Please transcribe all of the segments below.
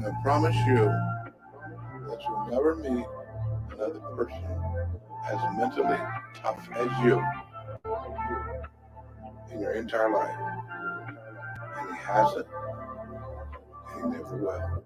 I promise you that you'll never meet another person as mentally tough as you in your entire life. And he hasn't, and he never will.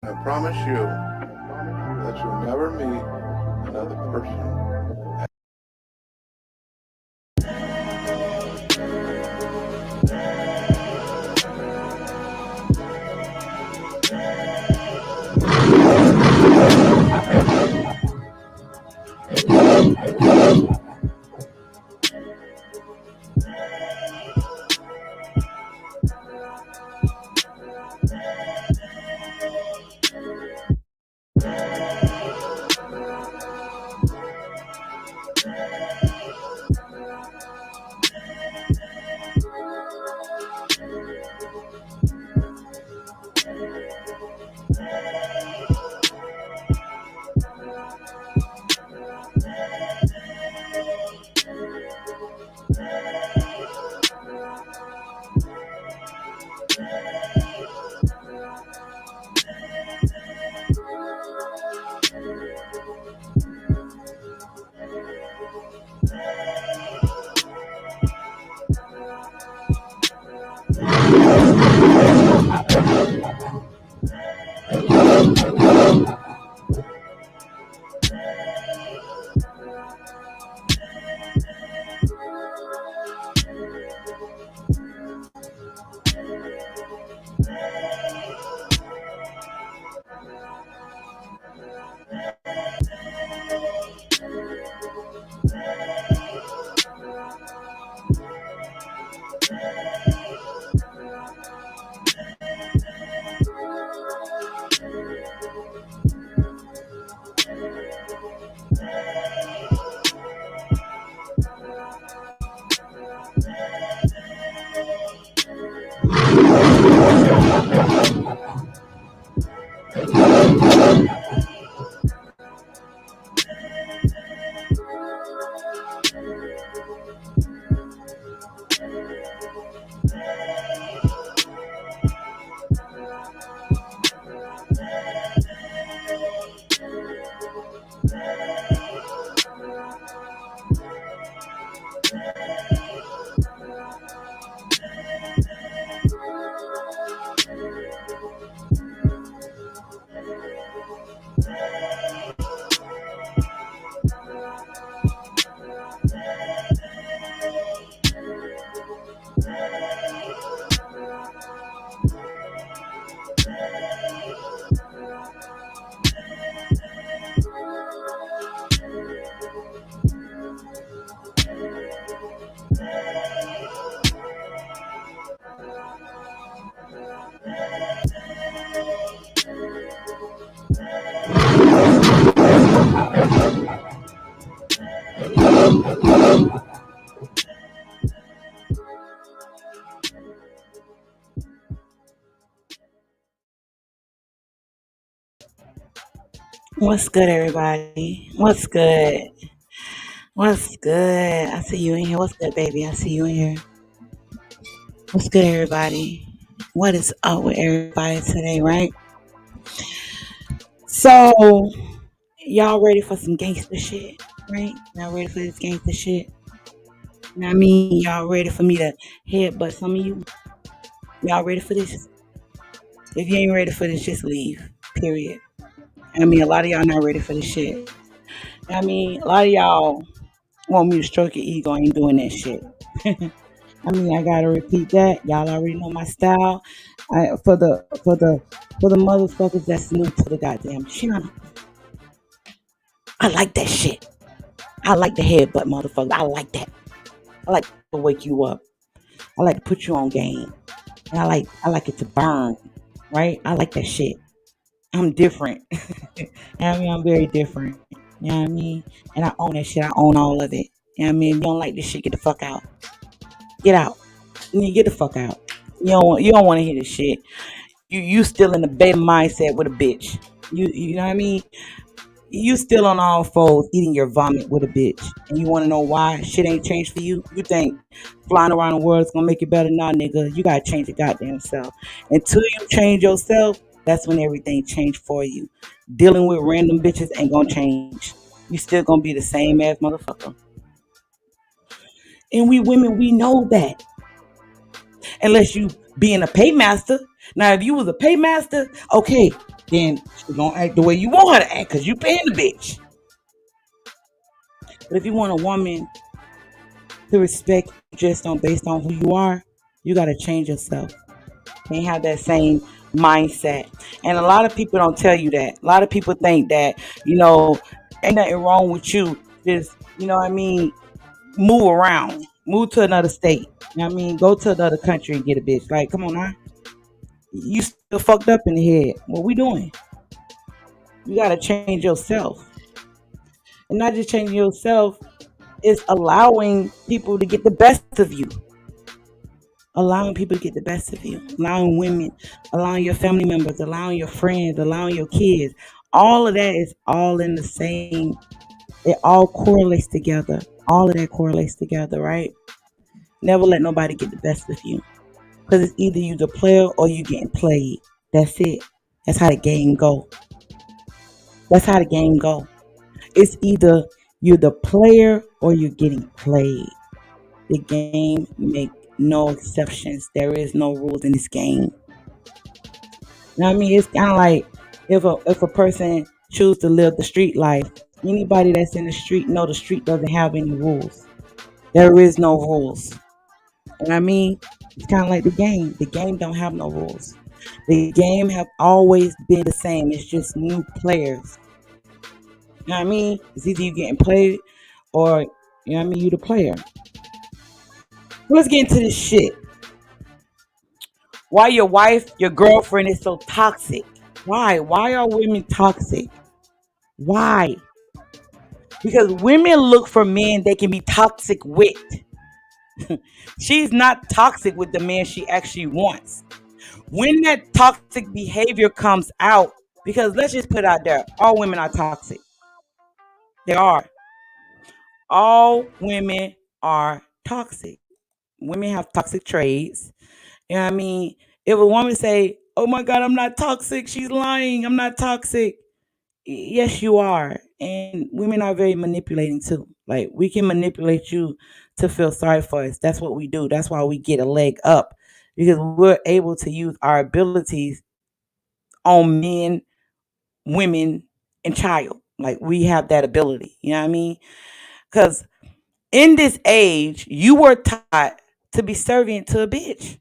I promise you that you'll never meet another person. What's good, everybody? What's good? What's good? I see you in here. What's good, baby? I see you in here. What's good, everybody? What is up with everybody today, right? So, y'all ready for some gangster shit, right? Y'all ready for this gangster shit? You know what I mean? Y'all ready for me to headbutt some of you? Y'all ready for this? If you ain't ready for this, just leave. Period. I mean, a lot of y'all not ready for this shit. I mean, a lot of y'all want me to stroke your ego. I ain't doing that shit. I mean, I gotta repeat that. Y'all already know my style. For the motherfuckers that's new to the goddamn channel, I like that shit. I like the headbutt, motherfucker. I like that. I like to wake you up. I like to put you on game. And I like it to burn. Right? I like that shit. I'm different. I mean, I'm very different. You know what I mean? And I own that shit. I own all of it. You know what I mean? If you don't like this shit, get the fuck out. Get out. You need to get the fuck out. You don't want to hear this shit. You still in the beta mindset with a bitch. You know what I mean? You still on all fours eating your vomit with a bitch. And you wanna know why shit ain't changed for you? You think flying around the world is gonna make it better? Nah, nigga, you gotta change your goddamn self. Until you change yourself, that's when everything changed for you. Dealing with random bitches ain't gonna change. You still gonna be the same ass motherfucker. And we women, we know that. Unless you being a paymaster. Now, if you was a paymaster, okay, then she gonna act the way you want her to act because you paying the bitch. But if you want a woman to respect you just on based on who you are, you gotta change yourself. You can't have that same mindset. And a lot of people don't tell you that. A lot of people think that, ain't nothing wrong with you. Just, what I mean, move around. Move to another state. You know what I mean? Go to another country and get a bitch. Like, come on now. You still fucked up in the head. What we doing? You gotta change yourself. And not just changing yourself, it's allowing people to get the best of you. Allowing people to get the best of you. Allowing women, allowing your family members, allowing your friends, allowing your kids. All of that is all in the same, it all correlates together. All of that correlates together, right? Never let nobody get the best of you. Because it's either you the player or you getting played. That's it. That's how the game go. That's how the game go. It's either you're the player or you're getting played. The game make no exceptions. There is no rules in this game. You know what I mean? It's kind of like if a person choose to live the street life. Anybody that's in the street know the street doesn't have any rules. There is no rules. You know what I mean? It's kind of like the game. The game don't have no rules. The game have always been the same. It's just new players. You know what I mean? It's either you getting played or you know what I mean, you the player. Let's get into this shit. Why your wife, your girlfriend is so toxic? Why? Why are women toxic? Why? Because women look for men they can be toxic with. She's not toxic with the man she actually wants. When that toxic behavior comes out, because let's just put it out there, all women are toxic. They are. All women are toxic. Women have toxic traits. You know what I mean? If a woman say, "Oh my God, I'm not toxic," she's lying. I'm not toxic. Yes, you are. And women are very manipulating too. Like we can manipulate you to feel sorry for us. That's what we do. That's why we get a leg up because we're able to use our abilities on men, women, and child. Like we have that ability. You know what I mean? Because in this age, you were taught to be serving to a bitch.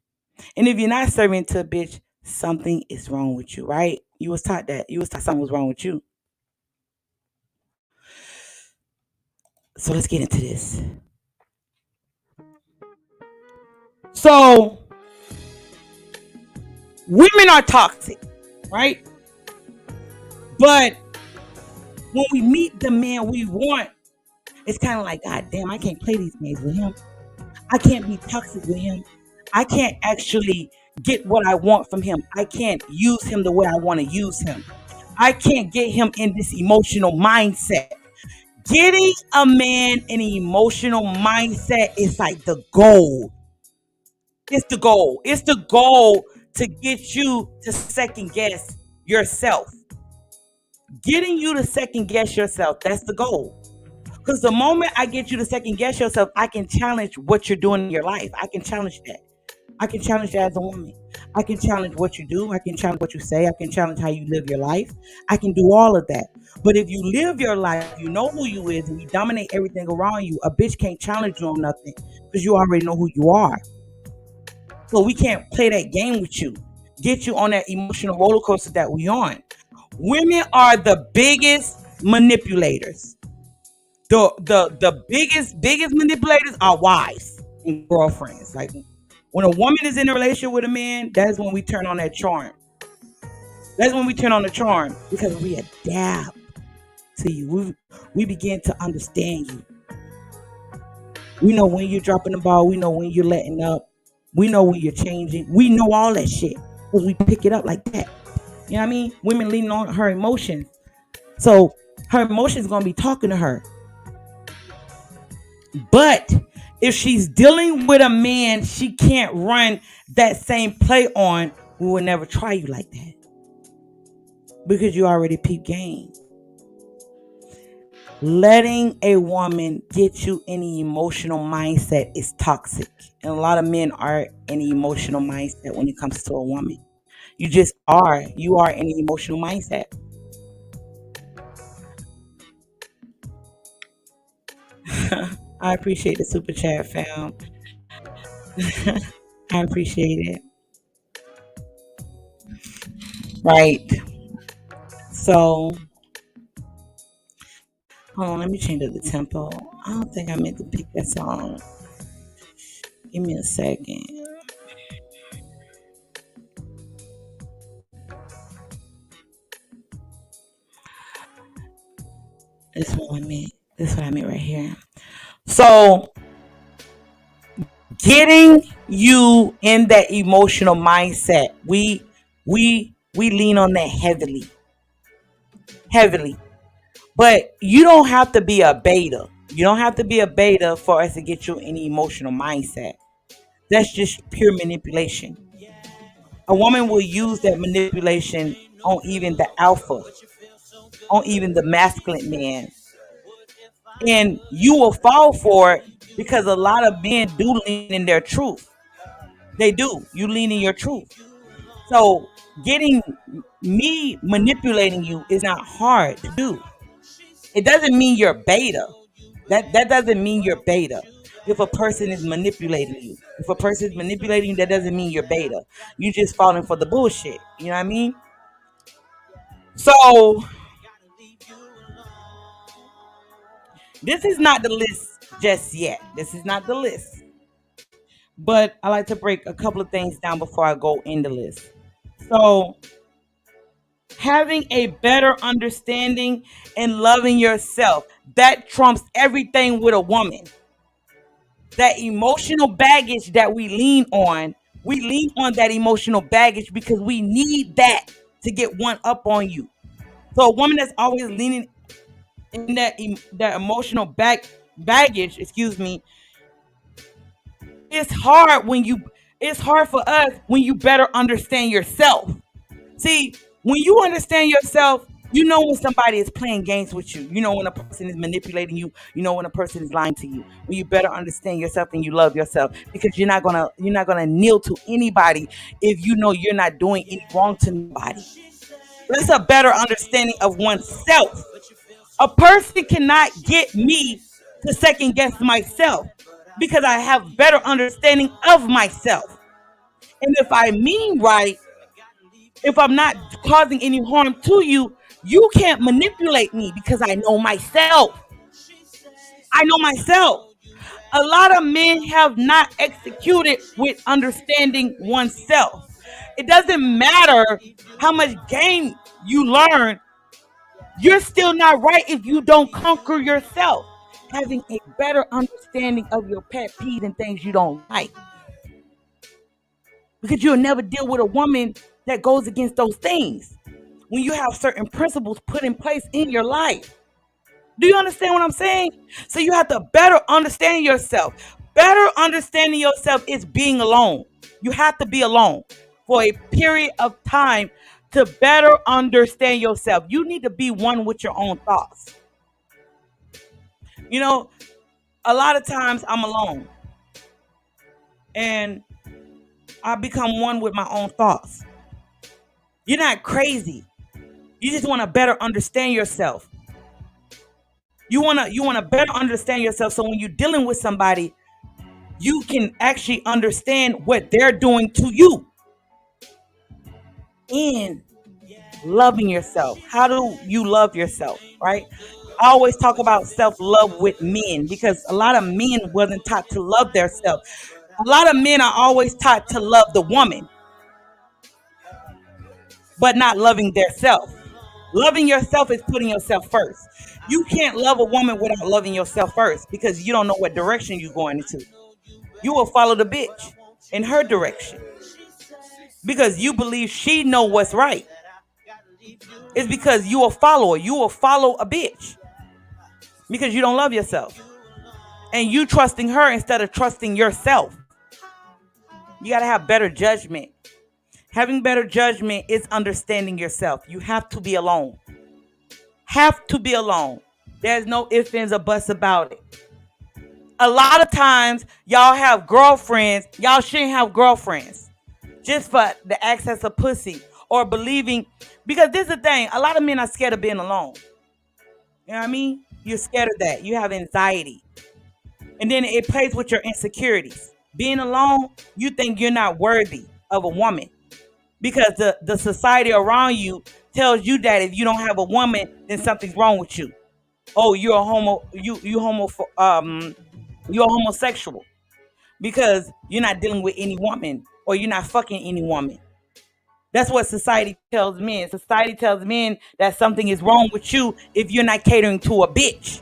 And if you're not serving to a bitch, something is wrong with you, right? You was taught that. You was taught something was wrong with you. So let's get into this. So women are toxic, right? But when we meet the man we want, it's kind of like, God damn, I can't play these games with him. I can't be toxic with him. I can't actually get what I want from him. I can't use him the way I want to use him. I can't get him in this emotional mindset. Getting a man in an emotional mindset is like the goal. It's the goal. It's the goal to get you to second guess yourself. Getting you to second guess yourself, that's the goal. Because the moment I get you to second guess yourself, I can challenge what you're doing in your life. I can challenge that. I can challenge that as a woman. I can challenge what you do. I can challenge what you say. I can challenge how you live your life. I can do all of that. But if you live your life, you know who you is, and you dominate everything around you, a bitch can't challenge you on nothing because you already know who you are. So we can't play that game with you. Get you on that emotional roller coaster that we on. Women are the biggest manipulators. The biggest manipulators are wives and girlfriends. Like when a woman is in a relationship with a man, that's when we turn on that charm. That's when we turn on the charm because we adapt to you. We begin to understand you. We know when you're dropping the ball. We know when you're letting up. We know when you're changing. We know all that shit because we pick it up like that. You know what I mean? Women leaning on her emotions. So her emotions going to be talking to her. But if she's dealing with a man she can't run that same play on, we will never try you like that. Because you already peep game. Letting a woman get you in the emotional mindset is toxic. And a lot of men are in the emotional mindset when it comes to a woman. You just are. You are in the emotional mindset. I appreciate the super chat, fam. I appreciate it. Right. So, hold on. Let me change up the tempo. I don't think I meant to pick that song. Give me a second. This is what I meant. This is what I meant right here. So, getting you in that emotional mindset, we lean on that heavily. But you don't have to be a beta. You don't have to be a beta for us to get you in the emotional mindset. That's just pure manipulation. A woman will use that manipulation on even the alpha, on even the masculine man. And you will fall for it because a lot of men do lean in their truth. They do. You lean in your truth. So getting me manipulating you is not hard to do. It doesn't mean you're beta. That doesn't mean you're beta. If a person is manipulating you, if a person is manipulating you, that doesn't mean you're beta. You just falling for the bullshit. You know what I mean? So this is not the list just yet. This is not the list. But I like to break a couple of things down before I go in the list. So having a better understanding and loving yourself, that trumps everything with a woman. That emotional baggage that we lean on that emotional baggage because we need that to get one up on you. So a woman that's always leaning in that emotional baggage, excuse me, it's hard when you it's hard for us when you better understand yourself. See, when you understand yourself, you know when somebody is playing games with you. You know when a person is manipulating you. You know when a person is lying to you. When you better understand yourself and you love yourself, because you're not gonna kneel to anybody if you know you're not doing any wrong to nobody. That's a better understanding of oneself. A person cannot get me to second guess myself because I have better understanding of myself. And if I mean right, if I'm not causing any harm to you, you can't manipulate me because I know myself. I know myself. A lot of men have not executed with understanding oneself. It doesn't matter how much game you learn, you're still not right if you don't conquer yourself. Having a better understanding of your pet peeves and things you don't like. Because you'll never deal with a woman that goes against those things. when you have certain principles put in place in your life. Do you understand what I'm saying? So you have to better understand yourself. Better understanding yourself is being alone. You have to be alone for a period of time to better understand yourself. You need to be one with your own thoughts. You know, a lot of times I'm alone and I become one with my own thoughts. You're not crazy. You just want to better understand yourself. You want to better understand yourself so when you're dealing with somebody, you can actually understand what they're doing to you and loving yourself. How do you love yourself, right? I always talk about self-love with men because a lot of men wasn't taught to love themselves. A lot of men are always taught to love the woman, but not loving their self. Loving yourself is putting yourself first. You can't love a woman without loving yourself first because you don't know what direction you're going into. You will follow the bitch in her direction because you believe she know what's right. It's because you will follow her. You will follow a bitch because you don't love yourself. And you trusting her instead of trusting yourself. You got to have better judgment. Having better judgment is understanding yourself. You have to be alone. Have to be alone. There's no ifs, ands, or buts about it. A lot of times, y'all have girlfriends. Y'all shouldn't have girlfriends just for the access of pussy or believing. Because this is the thing. A lot of men are scared of being alone. You know what I mean? You're scared of that. You have anxiety. And then it plays with your insecurities. Being alone, you think you're not worthy of a woman because the society around you tells you that if you don't have a woman, then something's wrong with you. Oh, you're a you're a homosexual because you're not dealing with any woman or you're not fucking any woman. That's what society tells men. Society tells men that something is wrong with you if you're not catering to a bitch.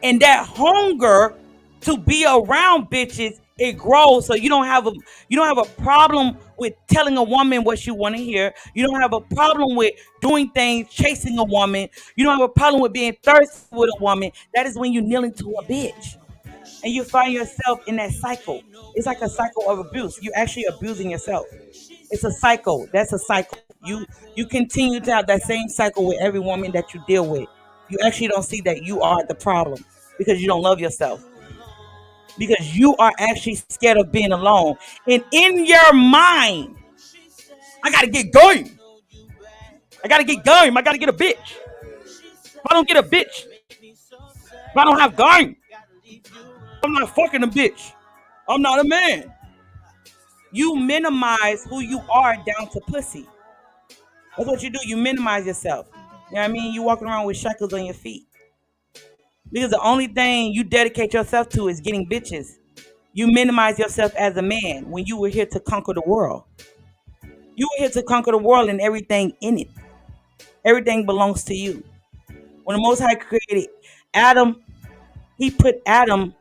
And that hunger to be around bitches, it grows. So you don't have a problem with telling a woman what you want to hear. You don't have a problem with doing things, chasing a woman. You don't have a problem with being thirsty with a woman. That is when you're kneeling to a bitch. And you find yourself in that cycle. It's like a cycle of abuse. You're actually abusing yourself. It's a cycle. That's a cycle. You continue to have that same cycle with every woman that you deal with. You actually don't see that you are the problem because you don't love yourself. Because you are actually scared of being alone. And in your mind, I gotta get going. I gotta get going. I gotta get a bitch. If I don't get a bitch, if I don't have going, I'm not fucking a bitch. I'm not a man. You minimize who you are down to pussy. That's what you do. You minimize yourself. You know what I mean? You walking around with shackles on your feet. Because the only thing you dedicate yourself to is getting bitches. You minimize yourself as a man when you were here to conquer the world. You were here to conquer the world and everything in it. Everything belongs to you. When the Most High created Adam, he put Adam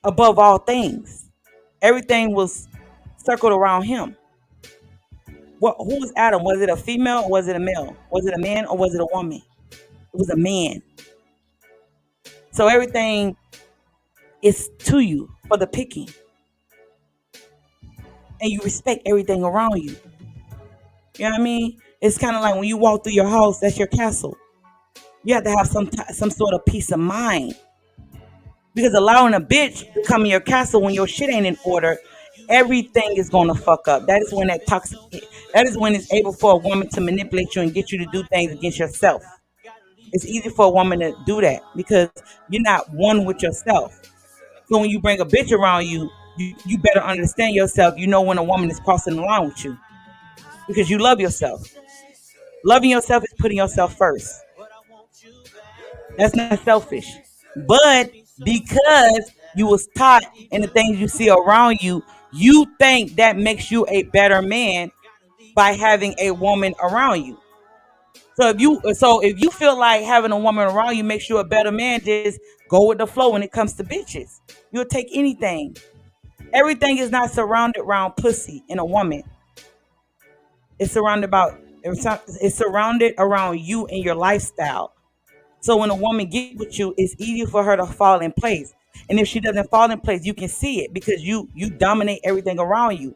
above all things. Everything was circled around him. Who was Adam? Was it a female or was it a male? Was it a man or was it a woman? It was a man. So everything is to you for the picking. And you respect everything around you. You know what I mean? It's kind of like when you walk through your house, that's your castle. You have to have some sort of peace of mind. Because allowing a bitch to come in your castle when your shit ain't in order, everything is gonna fuck up. That is when that is when it's able for a woman to manipulate you and get you to do things against yourself. It's easy for a woman to do that because you're not one with yourself. So when you bring a bitch around you, you better understand yourself. You know when a woman is crossing the line with you because you love yourself. Loving yourself is putting yourself first. That's not selfish. But because you was taught in the things you see around you, you think that makes you a better man by having a woman around you. So if you feel like having a woman around you makes you a better man, just go with the flow when it comes to bitches. You'll take anything. Everything is not surrounded around pussy and a woman. It's surrounded about It's surrounded around you and your lifestyle. So when a woman gets with you, it's easy for her to fall in place. And if she doesn't fall in place, you can see it because you dominate everything around you.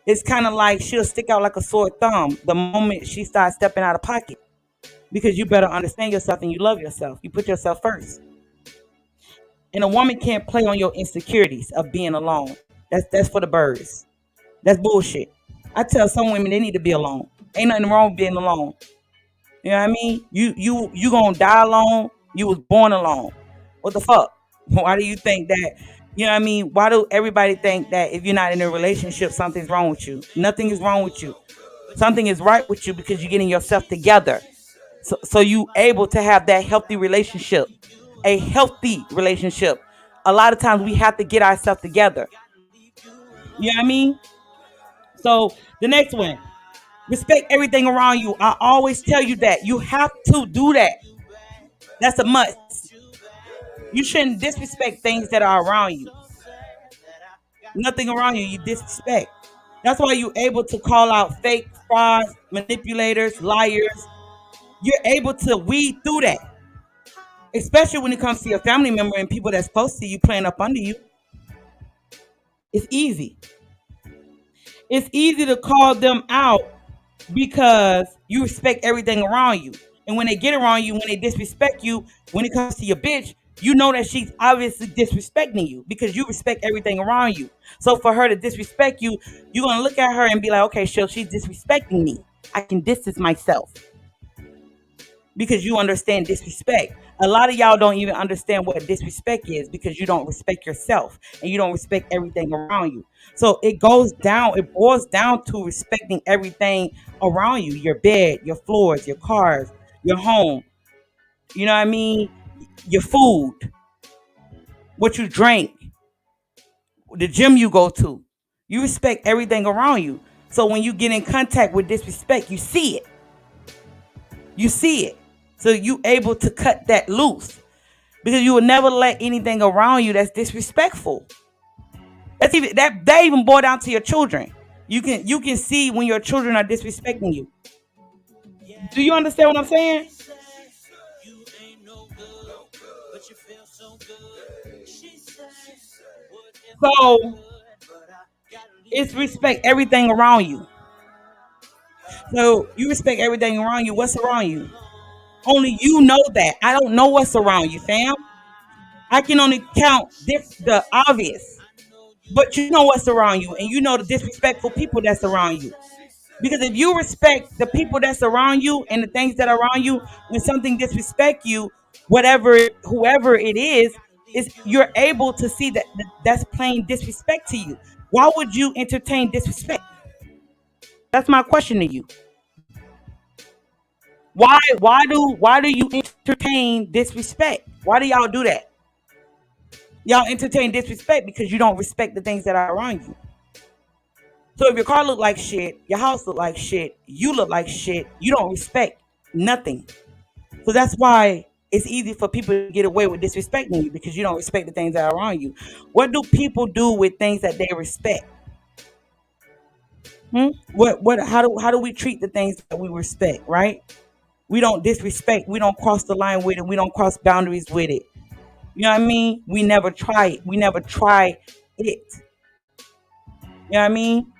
It's kind of like she'll stick out like a sore thumb the moment she starts stepping out of pocket because you better understand yourself and you love yourself. You put yourself first. And a woman can't play on your insecurities of being alone. That's for the birds. That's bullshit. I tell some women they need to be alone. Ain't nothing wrong with being alone. You know what I mean? You gonna die alone. You was born alone. What the fuck? Why do you think that? You know what I mean? Why do everybody think that if you're not in a relationship, something's wrong with you? Nothing is wrong with you. Something is right with you because you're getting yourself together. So you able to have that healthy relationship, a healthy relationship. A lot of times we have to get ourselves together. You know what I mean? So the next one, respect everything around you. I always tell you that you have to do that. That's a must. You shouldn't disrespect things that are around you. Nothing around you, you disrespect. That's why you're able to call out fake frauds, manipulators, liars. You're able to weed through that, especially when it comes to your family member and people that's close to you playing up under you. It's easy. It's easy to call them out because you respect everything around you. And when they get around you, when they disrespect you, when it comes to your bitch, you know that she's obviously disrespecting you because you respect everything around you. So for her to disrespect you, you're gonna look at her and be like, okay, she's disrespecting me. I can distance myself because you understand disrespect. A lot of y'all don't even understand what disrespect is because you don't respect yourself and you don't respect everything around you. So it boils down to respecting everything around you, your bed, your floors, your cars, your home, you know what I mean? Your food, what you drink, the gym you go to. You respect everything around you. So when you get in contact with disrespect, you see it. You see it. So you able to cut that loose because you will never let anything around you that's disrespectful. That's even that even boil down to your children. You can see when your children are disrespecting you. Do you understand what I'm saying? So it's respect everything around you. So you respect everything around you. What's around you? Only you know that. I don't know what's around you, fam. I can only count the obvious. But you know what's around you, and you know the disrespectful people that's around you. Because if you respect the people that's around you and the things that are around you, when something disrespect you, whoever it is you're able to see that's plain disrespect to you. Why would you entertain disrespect? That's my question to you. Why do you entertain disrespect? Why do y'all do that? Y'all entertain disrespect because you don't respect the things that are around you. So if your car look like shit, your house look like shit, you look like shit, you don't respect nothing. So that's why it's easy for people to get away with disrespecting you because you don't respect the things that are around you. What do people do with things that they respect? How do we treat the things that we respect, right? We don't disrespect, we don't cross the line with it, we don't cross boundaries with it. You know what I mean? We never try it. We never try it. You know what I mean?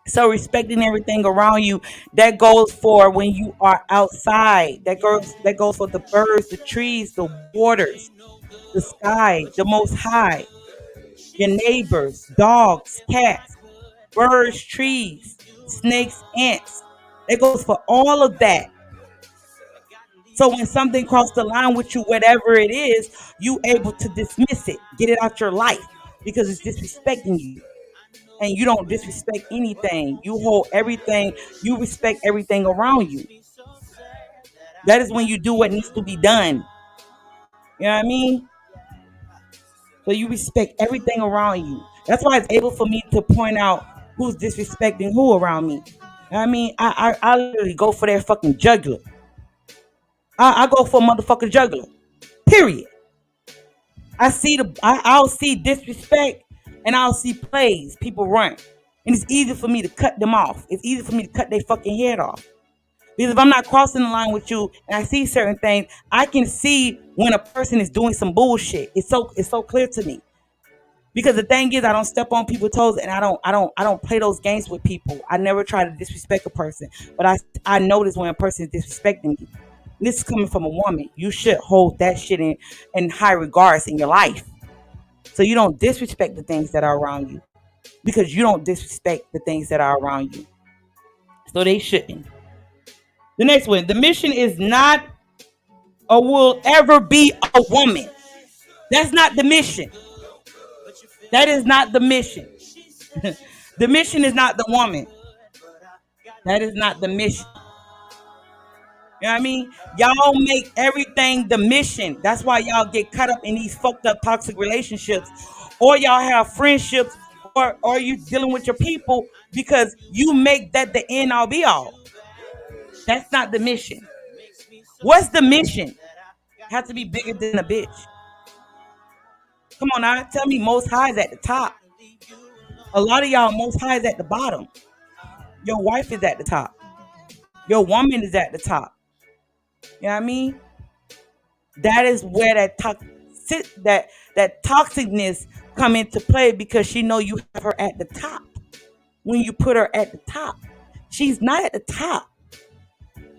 So respecting everything around you, that goes for when you are outside. That goes for the birds, the trees, the waters, the sky, the most high, your neighbors, dogs, cats, birds, trees, snakes, ants. That goes for all of that. So when something crosses the line with you, whatever it is, you able to dismiss it, get it out your life because it's disrespecting you. And you don't disrespect anything. You hold everything, you respect everything around you. That is when you do what needs to be done. You know what I mean? So you respect everything around you. That's why it's able for me to point out who's disrespecting who around me. You know what I mean? I literally go for their fucking jugular. I go for a motherfucking jugular. Period. I'll see disrespect and I'll see plays people run. And it's easy for me to cut them off. It's easy for me to cut their fucking head off. Because if I'm not crossing the line with you and I see certain things, I can see when a person is doing some bullshit. It's so clear to me. Because the thing is, I don't step on people's toes, and I don't play those games with people. I never try to disrespect a person, but I notice when a person is disrespecting me. This is coming from a woman. You should hold that shit in high regards in your life, so you don't disrespect the things that are around you, because you don't disrespect the things that are around you. So they shouldn't. The next one, the mission is not or will ever be a woman. That's not the mission. That is not the mission. The mission is not the woman. That is not the mission. You know what I mean? Y'all make everything the mission. That's why y'all get caught up in these fucked up toxic relationships. Or y'all have friendships, or you dealing with your people because you make that the end all be all. That's not the mission. What's the mission? Have to be bigger than a bitch. Come on now, tell me most high is at the top. A lot of y'all most high is at the bottom. Your wife is at the top. Your woman is at the top. You know what I mean? That is where that toxicness come into play, because she know you have her at the top. When you put her at the top, she's not at the top.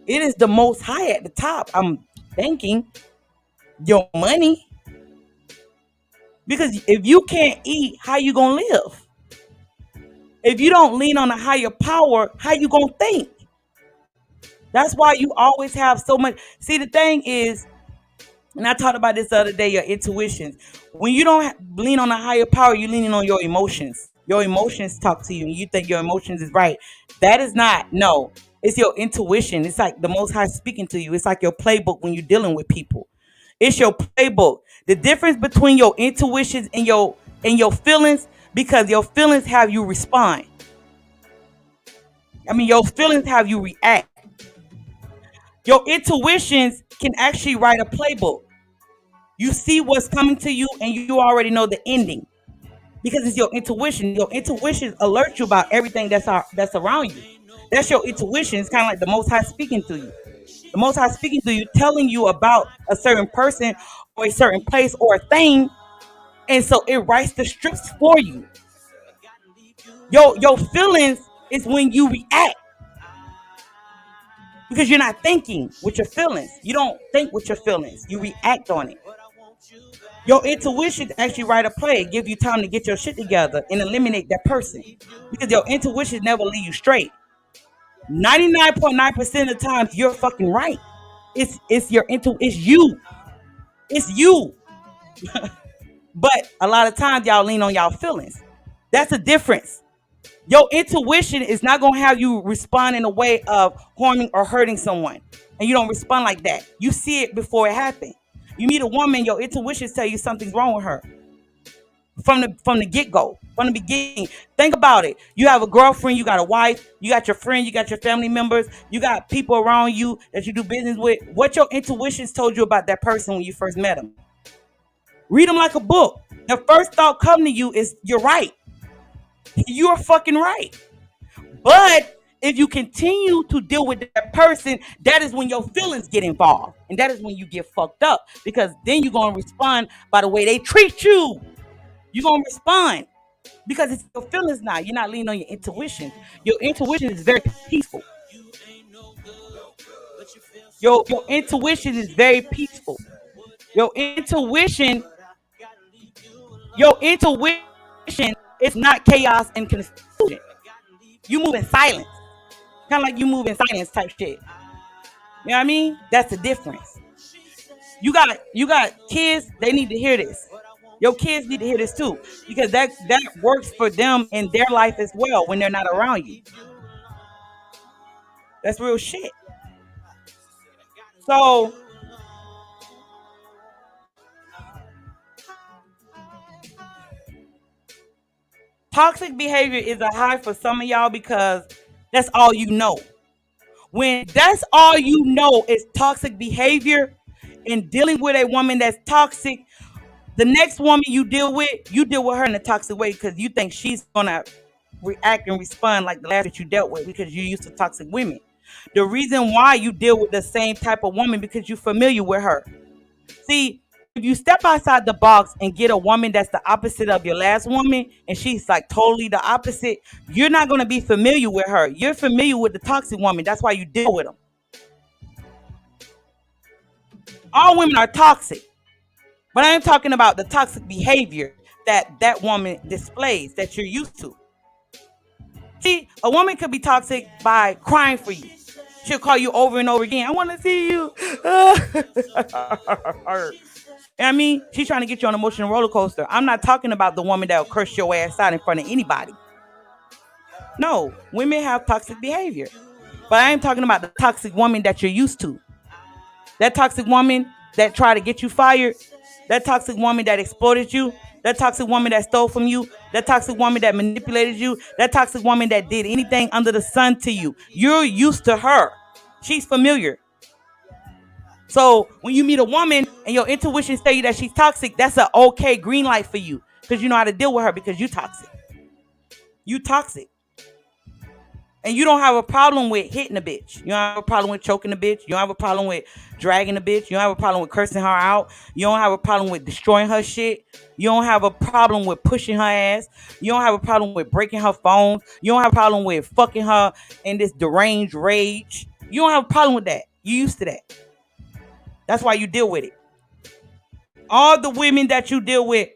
It is the most high at the top. I'm thinking your money, because if you can't eat, how you gonna live? If you don't lean on a higher power, how you gonna think? That's why you always have so much. See, the thing is, and I talked about this the other day, your intuitions. When you don't lean on a higher power, you're leaning on your emotions. Your emotions talk to you, and you think your emotions is right. That is not. No, it's your intuition. It's like the Most High speaking to you. It's like your playbook when you're dealing with people. It's your playbook. The difference between your intuitions and your feelings, because your feelings have you respond. I mean, your feelings have you react. Your intuitions can actually write a playbook. You see what's coming to you, and you already know the ending, because it's your intuition. Your intuition alerts you about everything that's around you. That's your intuition. It's kind of like the Most High speaking to you. The Most High speaking to you, telling you about a certain person or a certain place or a thing, and so it writes the scripts for you. Your feelings is when you react, because you're not thinking with your feelings. You don't think with your feelings. You react on it. Your intuition actually write a play, give you time to get your shit together and eliminate that person, because your intuition never leave you straight. 99.9% of the times you're fucking right. It's your it's you. It's you. But a lot of times y'all lean on y'all feelings. That's the difference. Your intuition is not gonna have you respond in a way of harming or hurting someone, and you don't respond like that. You see it before it happened. You meet a woman, your intuition tell you something's wrong with her from the get go, from the beginning. Think about it. You have a girlfriend, you got a wife, you got your friend, you got your family members, you got people around you that you do business with. What your intuitions told you about that person when you first met them? Read them like a book. The first thought coming to you is you're right. You're fucking right. But if you continue to deal with that person, that is when your feelings get involved. And that is when you get fucked up. Because then you're going to respond by the way they treat you. You're going to respond. Because it's your feelings now. You're not leaning on your intuition. Your intuition is very peaceful. Your intuition is very peaceful. Your intuition, your intuition is not chaos and confusion. You move in silence. Kind of like you move in silence type shit. You know what I mean? That's the difference. You got kids, they need to hear this. Your kids need to hear this too. Because that works for them in their life as well when they're not around you. That's real shit. So toxic behavior is a high for some of y'all, because that's all you know. When that's all you know is toxic behavior and dealing with a woman that's toxic, the next woman you deal with her in a toxic way, because you think she's gonna react and respond like the last that you dealt with, because you're used to toxic women. The reason why you deal with the same type of woman because you're familiar with her. See, if you step outside the box and get a woman that's the opposite of your last woman and she's like totally the opposite, you're not going to be familiar with her. You're familiar with the toxic woman. That's why you deal with them. All women are toxic, but I am talking about the toxic behavior that woman displays that you're used to. See, a woman could be toxic by crying for you. She'll call you over and over again. I want to see you. I mean, she's trying to get you on an emotional roller coaster. I'm not talking about the woman that will curse your ass out in front of anybody. No, women have toxic behavior. But I am talking about the toxic woman that you're used to. That toxic woman that tried to get you fired. That toxic woman that exploited you. That toxic woman that stole from you. That toxic woman that manipulated you. That toxic woman that did anything under the sun to you. You're used to her. She's familiar. So when you meet a woman and your intuition tell you that she's toxic, that's an okay green light for you because you know how to deal with her because you toxic. You toxic. And you don't have a problem with hitting a bitch. You don't have a problem with choking a bitch. You don't have a problem with dragging a bitch. You don't have a problem with cursing her out. You don't have a problem with destroying her shit. You don't have a problem with pushing her ass. You don't have a problem with breaking her phone. You don't have a problem with fucking her in this deranged rage. You don't have a problem with that. You used to that. That's why you deal with it. All the women that you deal with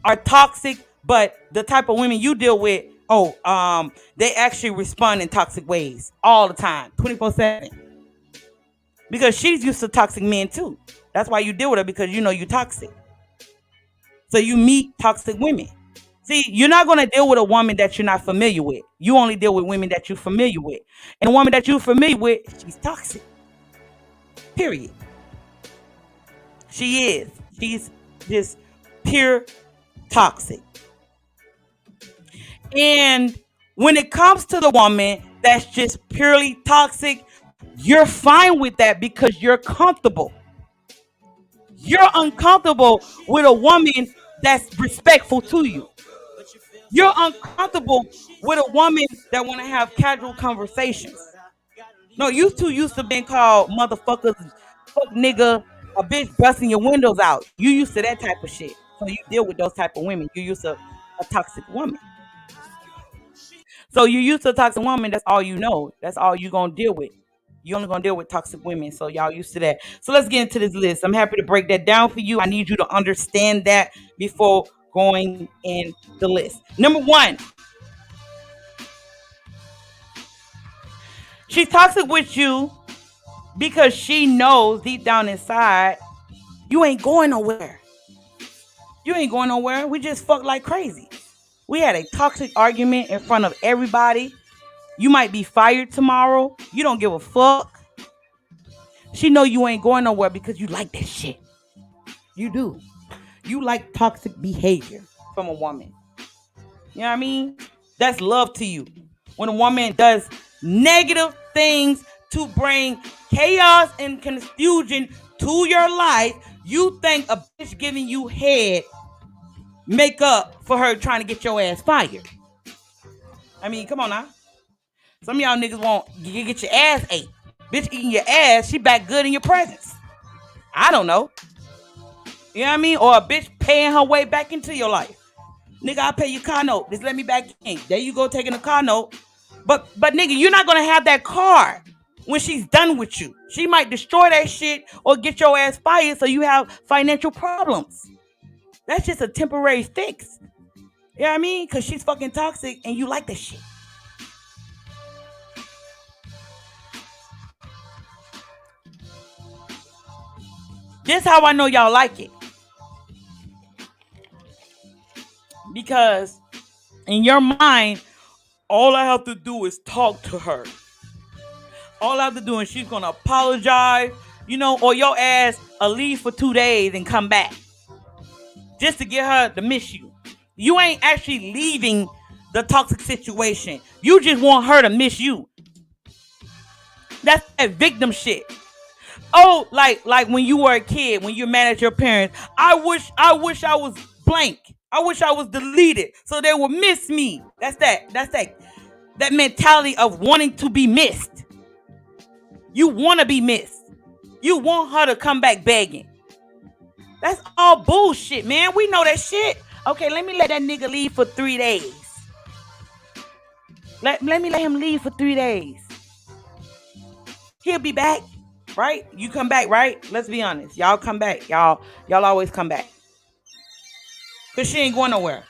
are toxic, but the type of women you deal with, they actually respond in toxic ways all the time, 24/7. Because she's used to toxic men too. That's why you deal with her because you know you're toxic. So you meet toxic women. See, you're not going to deal with a woman that you're not familiar with. You only deal with women that you're familiar with. And the woman that you're familiar with, she's toxic. Period. She is. She's just pure toxic. And when it comes to the woman that's just purely toxic, you're fine with that because you're comfortable. You're uncomfortable with a woman that's respectful to you. You're uncomfortable with a woman that want to have casual conversations. No, you two used to being called motherfuckers, fuck nigga, a bitch busting your windows out. You used to that type of shit. So you deal with those type of women. You used to a toxic woman. So you used to a toxic woman, that's all you know. That's all you gonna deal with. You only gonna deal with toxic women. So y'all used to that. So let's get into this list. I'm happy to break that down for you. I need you to understand that before going in the list. Number one, she's toxic with you because she knows deep down inside you ain't going nowhere. You ain't going nowhere. We just fuck like crazy. We had a toxic argument in front of everybody. You might be fired tomorrow. You don't give a fuck. She know you ain't going nowhere because you like that shit. You do. You like toxic behavior from a woman. You know what I mean? That's love to you. When a woman does negative things to bring chaos and confusion to your life, you think a bitch giving you head make up for her trying to get your ass fired. I mean, come on now. Some of y'all niggas won't get your ass ate. Bitch eating your ass, she back good in your presence. I don't know. You know what I mean? Or a bitch paying her way back into your life. Nigga, I'll pay your car note. Just let me back in. There you go, taking a car note. But nigga, you're not gonna have that car when she's done with you. She might destroy that shit or get your ass fired so you have financial problems. That's just a temporary fix. You know what I mean? Because she's fucking toxic and you like that shit. This how I know y'all like it. Because in your mind, all I have to do is talk to her. All I have to do is she's going to apologize, or your ass will leave for 2 days and come back. Just to get her to miss you. You ain't actually leaving the toxic situation. You just want her to miss you. That's that victim shit. Oh, like when you were a kid, when you're mad at your parents. I wish I was blank. I wish I was deleted so they would miss me. That's that mentality of wanting to be missed. You want to be missed. You want her to come back begging. That's all bullshit, man. We know that shit. Okay, let me let that nigga leave for 3 days. Let me let him leave for 3 days. He'll be back, right? You come back, right? Let's be honest. Y'all come back. Y'all always come back. Cause she ain't going nowhere.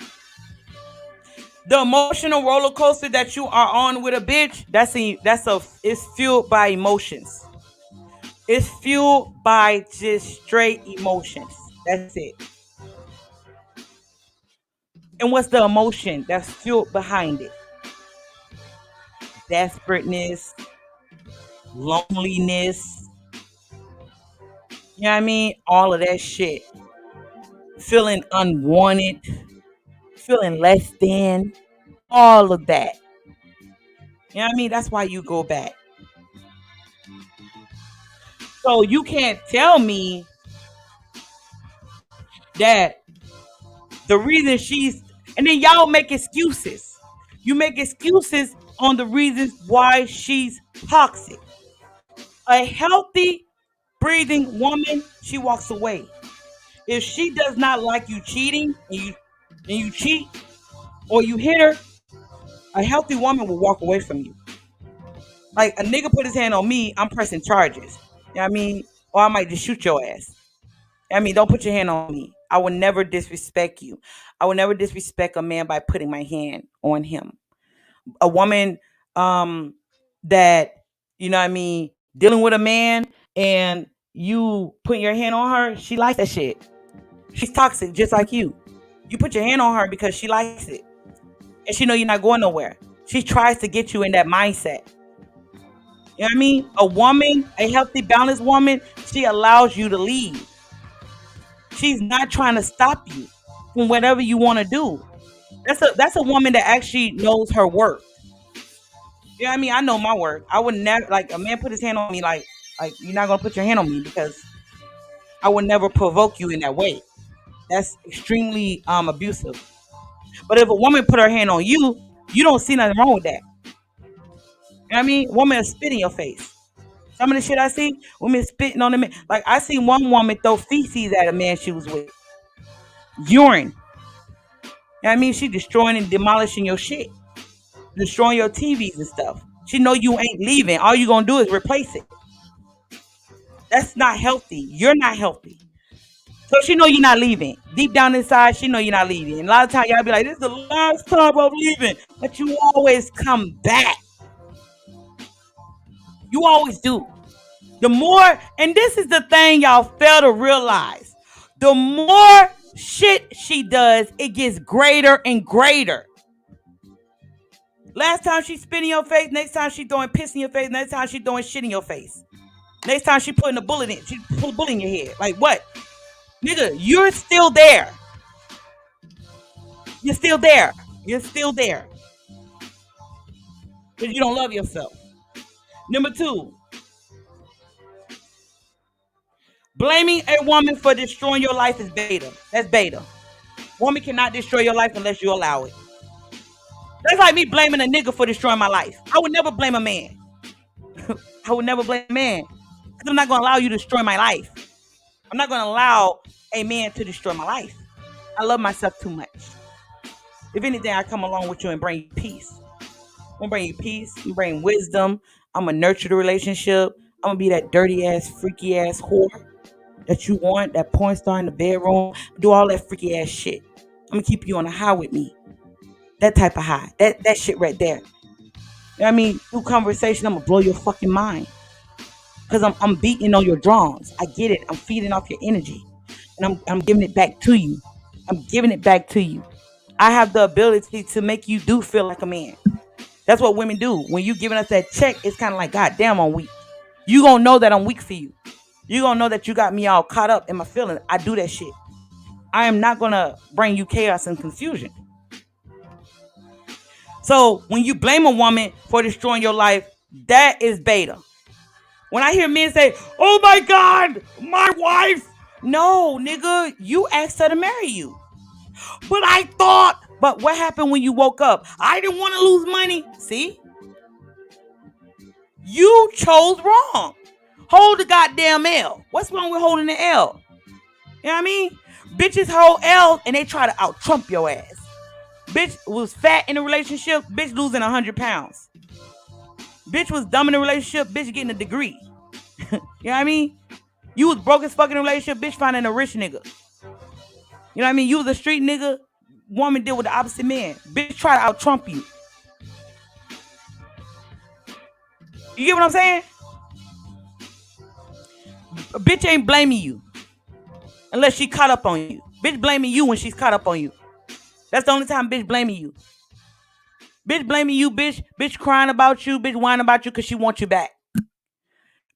The emotional roller coaster that you are on with a bitch, it's fueled by emotions. It's fueled by just straight emotions. That's it. And what's the emotion that's fueled behind it? Desperateness, loneliness. You know what I mean? All of that shit. Feeling unwanted, feeling less than, all of that. You know what I mean? That's why you go back. So you can't tell me that the reason and then y'all make excuses. You make excuses on the reasons why she's toxic. A healthy, breathing woman, she walks away. If she does not like you cheating and you cheat or you hit her, a healthy woman will walk away from you. Like a nigga put his hand on me, I'm pressing charges. You know what I mean? Or I might just shoot your ass. I mean, don't put your hand on me. I will never disrespect you. I will never disrespect a man by putting my hand on him. A woman that, you know what I mean, dealing with a man and you putting your hand on her, she likes that shit. She's toxic just like you. You put your hand on her because she likes it. And she know you're not going nowhere. She tries to get you in that mindset. You know what I mean? A woman, a healthy, balanced woman, she allows you to leave. She's not trying to stop you from whatever you want to do. That's a woman that actually knows her worth. You know what I mean? I know my worth. I would never, like, a man put his hand on me like you're not gonna put your hand on me because I would never provoke you in that way. That's extremely abusive. But if a woman put her hand on you, you don't see nothing wrong with that. You know what I mean? Woman is spit in your face. Some of the shit I see, women spitting on the man. Like I seen one woman throw feces at a man she was with. Urine. You know what I mean? She destroying and demolishing your shit. Destroying your TVs and stuff. She know you ain't leaving. All you gonna do is replace it. That's not healthy. You're not healthy. So she know you're not leaving. Deep down inside, she know you're not leaving. And a lot of times y'all be like, this is the last time I'm leaving. But you always come back. You always do. The more, and this is the thing y'all fail to realize. The more shit she does, it gets greater and greater. Last time she spit in your face, next time she throwing piss in your face, next time she throwing shit in your face. Next time she putting a bullet in, she put a bullet in your head. Like what? Nigga, you're still there. You're still there. You're still there. Because you don't love yourself. Number 2. Blaming a woman for destroying your life is beta. That's beta. Woman cannot destroy your life unless you allow it. That's like me blaming a nigga for destroying my life. I would never blame a man. I would never blame a man. Because I'm not going to allow you to destroy my life. I'm not going to allow a man to destroy my life. I love myself too much. If anything, I come along with you and bring you peace. I'm going to bring you peace. I'm going to bring wisdom. I'm going to nurture the relationship. I'm going to be that dirty ass, freaky ass whore that you want, that porn star in the bedroom. Do all that freaky ass shit. I'm going to keep you on a high with me. That type of high. That shit right there. You know what I mean? Through conversation, I'm going to blow your fucking mind. Because I'm beating on your drums. I get it. I'm feeding off your energy. And I'm giving it back to you. I'm giving it back to you. I have the ability to make you do feel like a man. That's what women do. When you giving us that check, it's kind of like, God damn, I'm weak. You gonna know that I'm weak for you. You gonna know that you got me all caught up in my feelings. I do that shit. I am not gonna bring you chaos and confusion. So when you blame a woman for destroying your life, that is beta. When I hear men say, oh my God, my wife. No, nigga, you asked her to marry you. But what happened when you woke up? I didn't want to lose money. See? You chose wrong. Hold the goddamn L. What's wrong with holding the L? You know what I mean? Bitches hold L and they try to out Trump your ass. Bitch was fat in a relationship, bitch losing 100 pounds. Bitch was dumb in a relationship, bitch getting a degree. You know what I mean? You was broke as fuck in a relationship, bitch finding a rich nigga. You know what I mean? You was a street nigga, woman deal with the opposite man. Bitch try to out Trump you. You get what I'm saying? A bitch ain't blaming you unless she caught up on you. Bitch blaming you when she's caught up on you. That's the only time bitch blaming you. Bitch blaming you, bitch crying about you, bitch whining about you because she wants you back.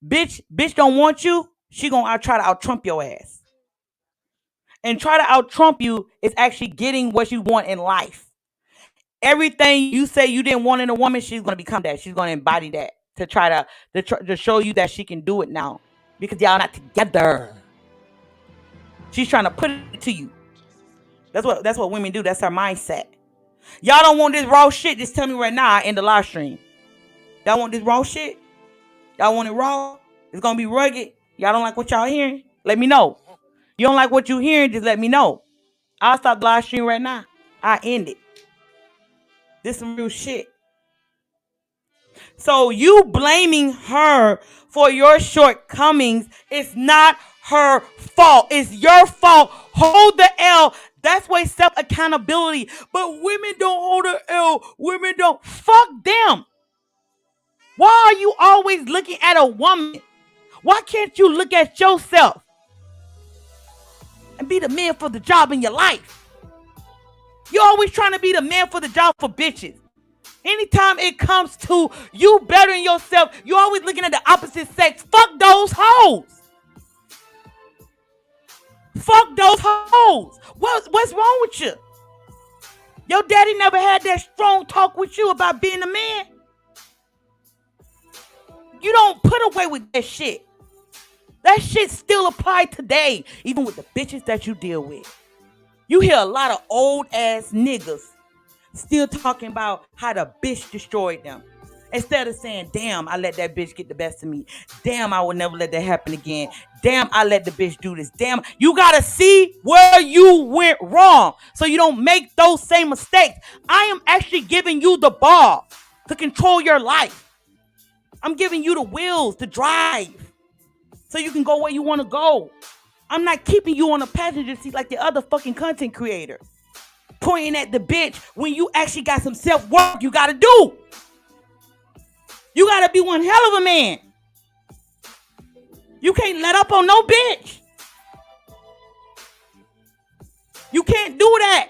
Bitch don't want you, she gonna try to out Trump your ass. And try to out Trump you is actually getting what you want in life. Everything you say you didn't want in a woman, she's gonna become that. She's gonna embody that to try to show you that she can do it now because y'all not together. She's trying to put it to you. That's what women do. That's her mindset. Y'all don't want this raw shit. Just tell me right now in the live stream. Y'all want this raw shit? Y'all want it raw? It's gonna be rugged. Y'all don't like what y'all hearing? Let me know. You don't like what you hearing? Just let me know. I'll stop the live stream right now. I end it. This some real shit. So you blaming her for your shortcomings is not her fault. It's your fault. Hold the L. That's why self-accountability. But women don't hold the L. Women don't. Fuck them. Why are you always looking at a woman? Why can't you look at yourself and be the man for the job in your life? You're always trying to be the man for the job for bitches. Anytime it comes to you bettering yourself, you're always looking at the opposite sex. Fuck those hoes. Fuck those hoes. What's wrong with you? Your daddy never had that strong talk with you about being a man. You don't put away with that shit. That shit still applies today, even with the bitches that you deal with. You hear a lot of old ass niggas still talking about how the bitch destroyed them. Instead of saying, damn, I let that bitch get the best of me. Damn, I will never let that happen again. Damn, I let the bitch do this. Damn, you gotta see where you went wrong so you don't make those same mistakes. I am actually giving you the ball to control your life. I'm giving you the wheels to drive so you can go where you want to go. I'm not keeping you on a passenger seat like the other fucking content creator. Pointing at the bitch when you actually got some self-work you gotta do. You gotta be one hell of a man. You can't let up on no bitch. You can't do that.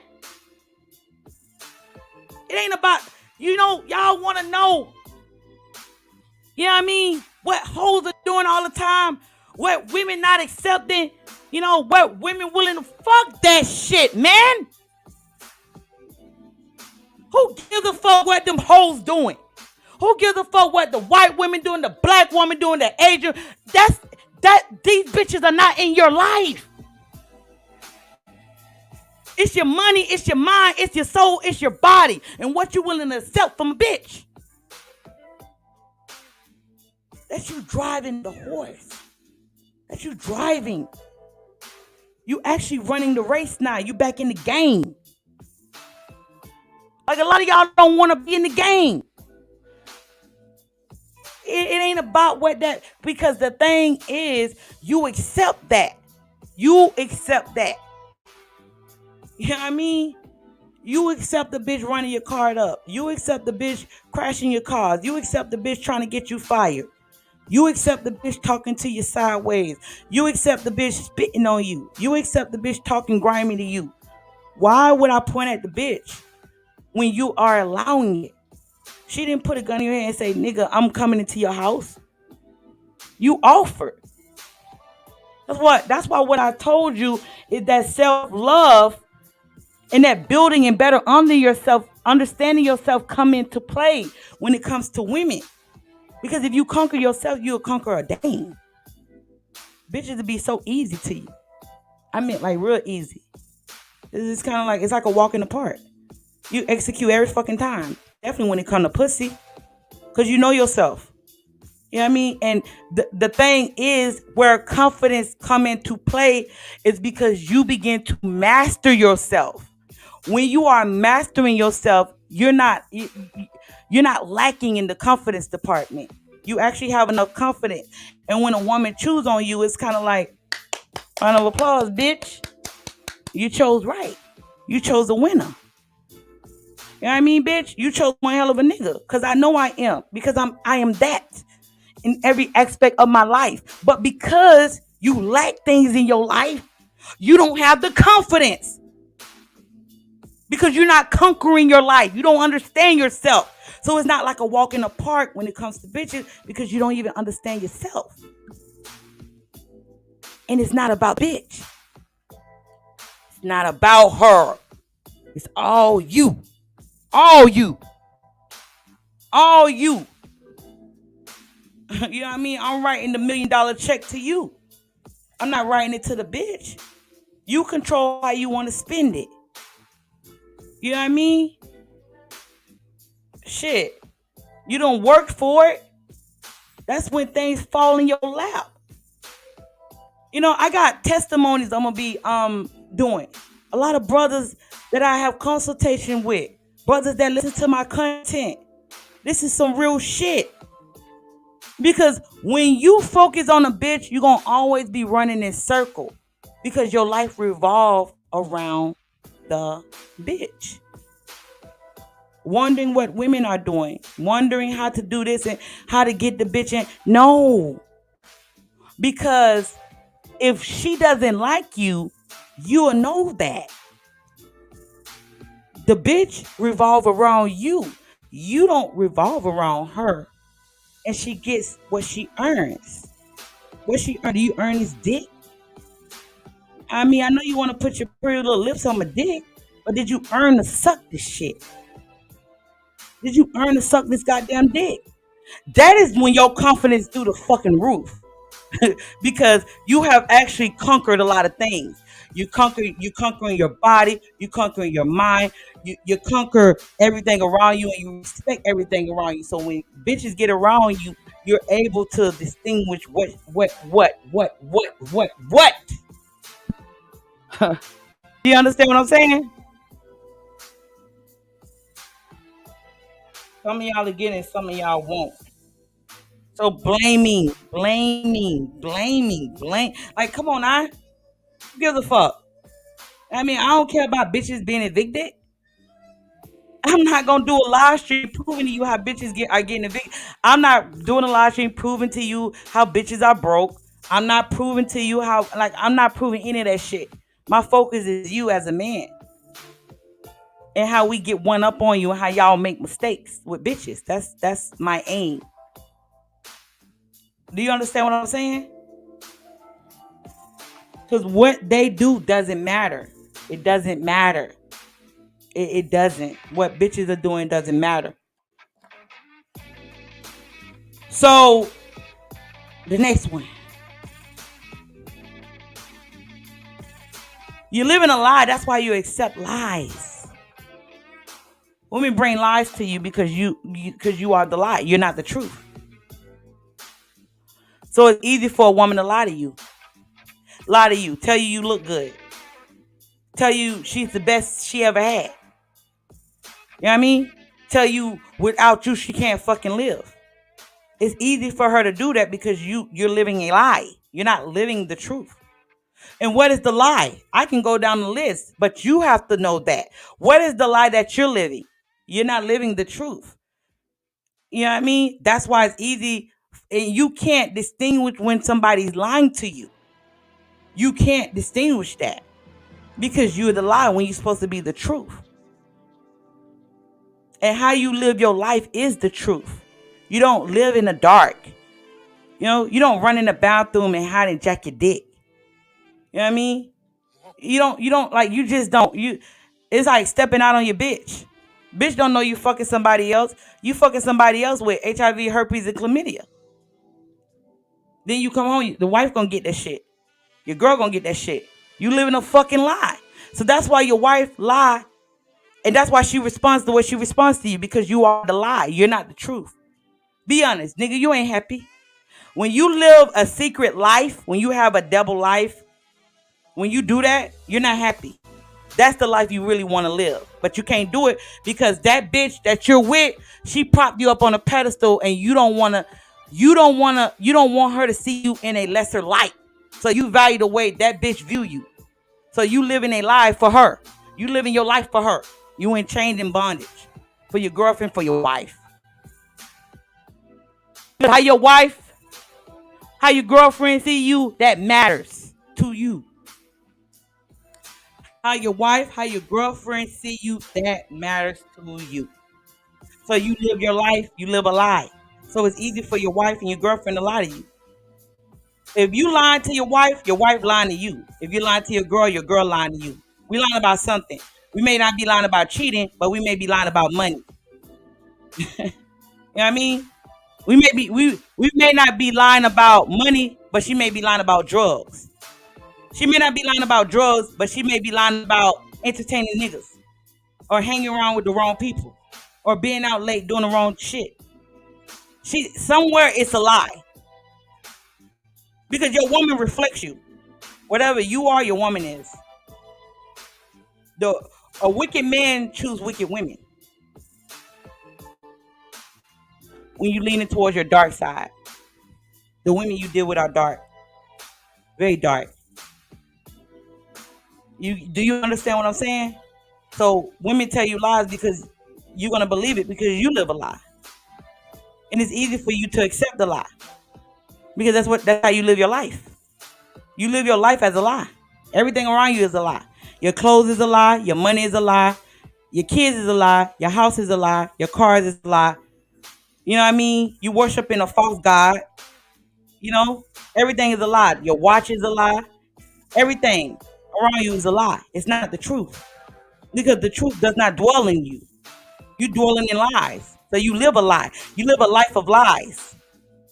It ain't about, y'all wanna know. You know what I mean? What hoes are doing all the time. What women not accepting. What women willing to fuck that shit, man. Who gives a fuck what them hoes doing? Who gives a fuck what the white women doing, the black woman doing, the Asian? These bitches are not in your life. It's your money, it's your mind, it's your soul, it's your body, and what you willing to accept from a bitch. That's you driving the horse. That's you driving. You actually running the race now. You back in the game. Like a lot of y'all don't want to be in the game. It ain't about what that, because the thing is, you accept that. You accept that. You know what I mean? You accept the bitch running your car up. You accept the bitch crashing your cars. You accept the bitch trying to get you fired. You accept the bitch talking to you sideways. You accept the bitch spitting on you. You accept the bitch talking grimy to you. Why would I point at the bitch when you are allowing it? She didn't put a gun in your hand and say, nigga, I'm coming into your house. You offered. That's why what I told you is that self-love and that building and better understanding yourself come into play when it comes to women. Because if you conquer yourself, you'll conquer a dame. Bitches will be so easy to you. I mean, like real easy. It's kind of like, it's like a walk in the park. You execute every fucking time. Definitely when it comes to pussy. Because you know yourself. You know what I mean? And the thing is where confidence come into play is because you begin to master yourself. When you are mastering yourself, you're not lacking in the confidence department. You actually have enough confidence. And when a woman choose on you, it's kind of like round of applause, bitch. You chose right. You chose a winner. You know what I mean, bitch? You chose one hell of a nigga. Cause I know I am. Because I am that in every aspect of my life. But because you lack things in your life, you don't have the confidence. Because you're not conquering your life. You don't understand yourself. So it's not like a walk in the park when it comes to bitches because you don't even understand yourself. And it's not about bitch. It's not about her. It's all you. All you. All you. You know what I mean? I'm writing the $1 million check to you. I'm not writing it to the bitch. You control how you want to spend it. You know what I mean? Shit. You don't work for it. That's when things fall in your lap. You know, I got testimonies I'm gonna be doing. A lot of brothers that I have consultation with, brothers that listen to my content. This is some real shit. Because when you focus on a bitch, you're gonna always be running in circle. Because your life revolves around the bitch. Wondering what women are doing, wondering how to do this and how to get the bitch in. No. Because if she doesn't like you, you'll know that. The bitch revolve around you. You don't revolve around her. And she gets what she earns. What she earns? Do you earn his dick? I mean, I know you want to put your pretty little lips on my dick, but did you earn to suck this shit? Did you earn to suck this goddamn dick? That is when your confidence through the fucking roof. Because you have actually conquered a lot of things. You conquering your body, you conquering your mind, you conquer everything around you and you respect everything around you. So when bitches get around you, you're able to distinguish what. Do you understand what I'm saying? Some of y'all are getting, some of y'all won't. So blame. Like, come on, who gives a fuck? I mean, I don't care about bitches being evicted. I'm not gonna do a live stream proving to you how are getting evicted. I'm not doing a live stream proving to you how bitches are broke. I'm not proving to you how I'm not proving any of that shit. My focus is you as a man. And how we get one up on you and how y'all make mistakes with bitches. That's my aim. Do you understand what I'm saying? Because what they do doesn't matter. It doesn't matter. It doesn't. What bitches are doing doesn't matter. So, the next one. You're living a lie. That's why you accept lies. Women bring lies to you because you are the lie. You're not the truth. So it's easy for a woman to lie to you. Lie to you. Tell you look good. Tell you she's the best she ever had. You know what I mean? Tell you without you she can't fucking live. It's easy for her to do that because you're living a lie. You're not living the truth. And what is the lie? I can go down the list, but you have to know that. What is the lie that you're living? You're not living the truth. You know what I mean? That's why it's easy. And you can't distinguish when somebody's lying to you. You can't distinguish that because you're the lie when you're supposed to be the truth. And how you live your life is the truth. You don't live in the dark. You know, you don't run in the bathroom and hide and jack your dick. You know what I mean? You just don't. It's like stepping out on your bitch. Bitch don't know you fucking somebody else. You fucking somebody else with HIV, herpes, and chlamydia. Then you come home, the wife gonna get that shit. Your girl gonna get that shit. You live in a fucking lie. So that's why your wife lie. And that's why she responds the way she responds to you. Because you are the lie. You're not the truth. Be honest, nigga, you ain't happy. When you live a secret life, when you have a double life, when you do that, you're not happy. That's the life you really want to live. But you can't do it because that bitch that you're with, she propped you up on a pedestal and you don't want her to see you in a lesser light. So you value the way that bitch view you. So you living a life for her. You living your life for her. You in chains and bondage for your girlfriend, for your wife. How your girlfriend see you, that matters to you. How your girlfriend see you, that matters to you. So you live your life, you live a lie. So it's easy for your wife and your girlfriend to lie to you. If you lying to your wife lying to you. If you lying to your girl lying to you. We lying about something. We may not be lying about cheating, but we may be lying about money. You know what I mean? We may not be lying about money, but she may be lying about drugs. She may not be lying about drugs, but she may be lying about entertaining niggas or hanging around with the wrong people or being out late doing the wrong shit. Somewhere it's a lie because your woman reflects you. Whatever you are, your woman is. A wicked man choose wicked women. When you leaning towards your dark side, the women you deal with are dark, very dark. Do you understand what I'm saying? So women tell you lies because you're gonna believe it because you live a lie, and it's easy for you to accept the lie because that's how you live your life. You live your life as a lie. Everything around you is a lie. Your clothes is a lie. Your money is a lie. Your kids is a lie. Your house is a lie. Your cars is a lie. You know what I mean? You worshiping a false god. You know, everything is a lie. Your watch is a lie. Everything around you is a lie. It's not the truth because the truth does not dwell in you. You dwelling in lies. So you live a lie. You live a life of lies.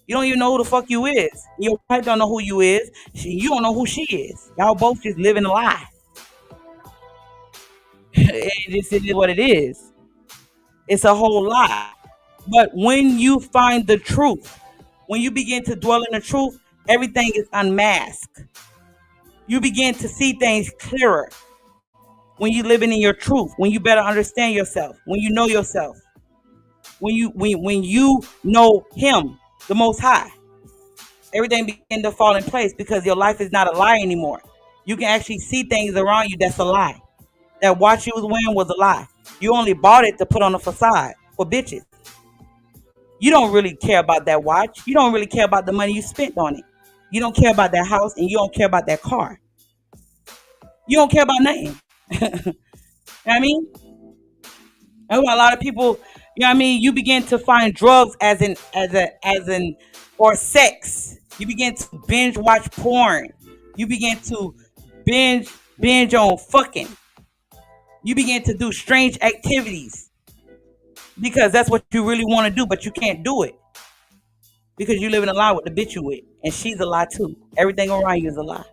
You don't even know who the fuck you is. Your wife don't know who you is. You don't know who she is. Y'all both just living a lie. It is what it is. It's a whole lie. But when you find the truth, when you begin to dwell in the truth, everything is unmasked. You begin to see things clearer. When you living in your truth, when you better understand yourself, when you know yourself, when you know Him, the Most High, everything begin to fall in place because your life is not a lie anymore. You can actually see things around you that's a lie. That watch you was wearing was a lie. You only bought it to put on a facade for bitches. You don't really care about that watch. You don't really care about the money you spent on it. You don't care about that house and you don't care about that car. You don't care about nothing. You know what I mean? And a lot of people, you know what I mean, you begin to find drugs or sex. You begin to binge watch porn. You begin to binge on fucking. You begin to do strange activities because that's what you really want to do, but you can't do it because you live in a lie with the bitch you with, and she's a lie too. Everything around you is a lie.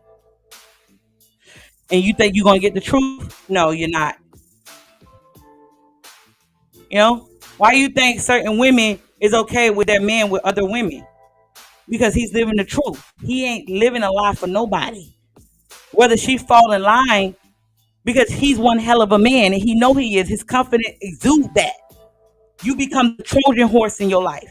And you think you're gonna get the truth? No, you're not. You know why you think certain women is okay with that man with other women? Because he's living the truth. He ain't living a lie for nobody. Whether she fall in line, because he's one hell of a man and he know he is. His confidence exudes that. You become the Trojan horse in your life.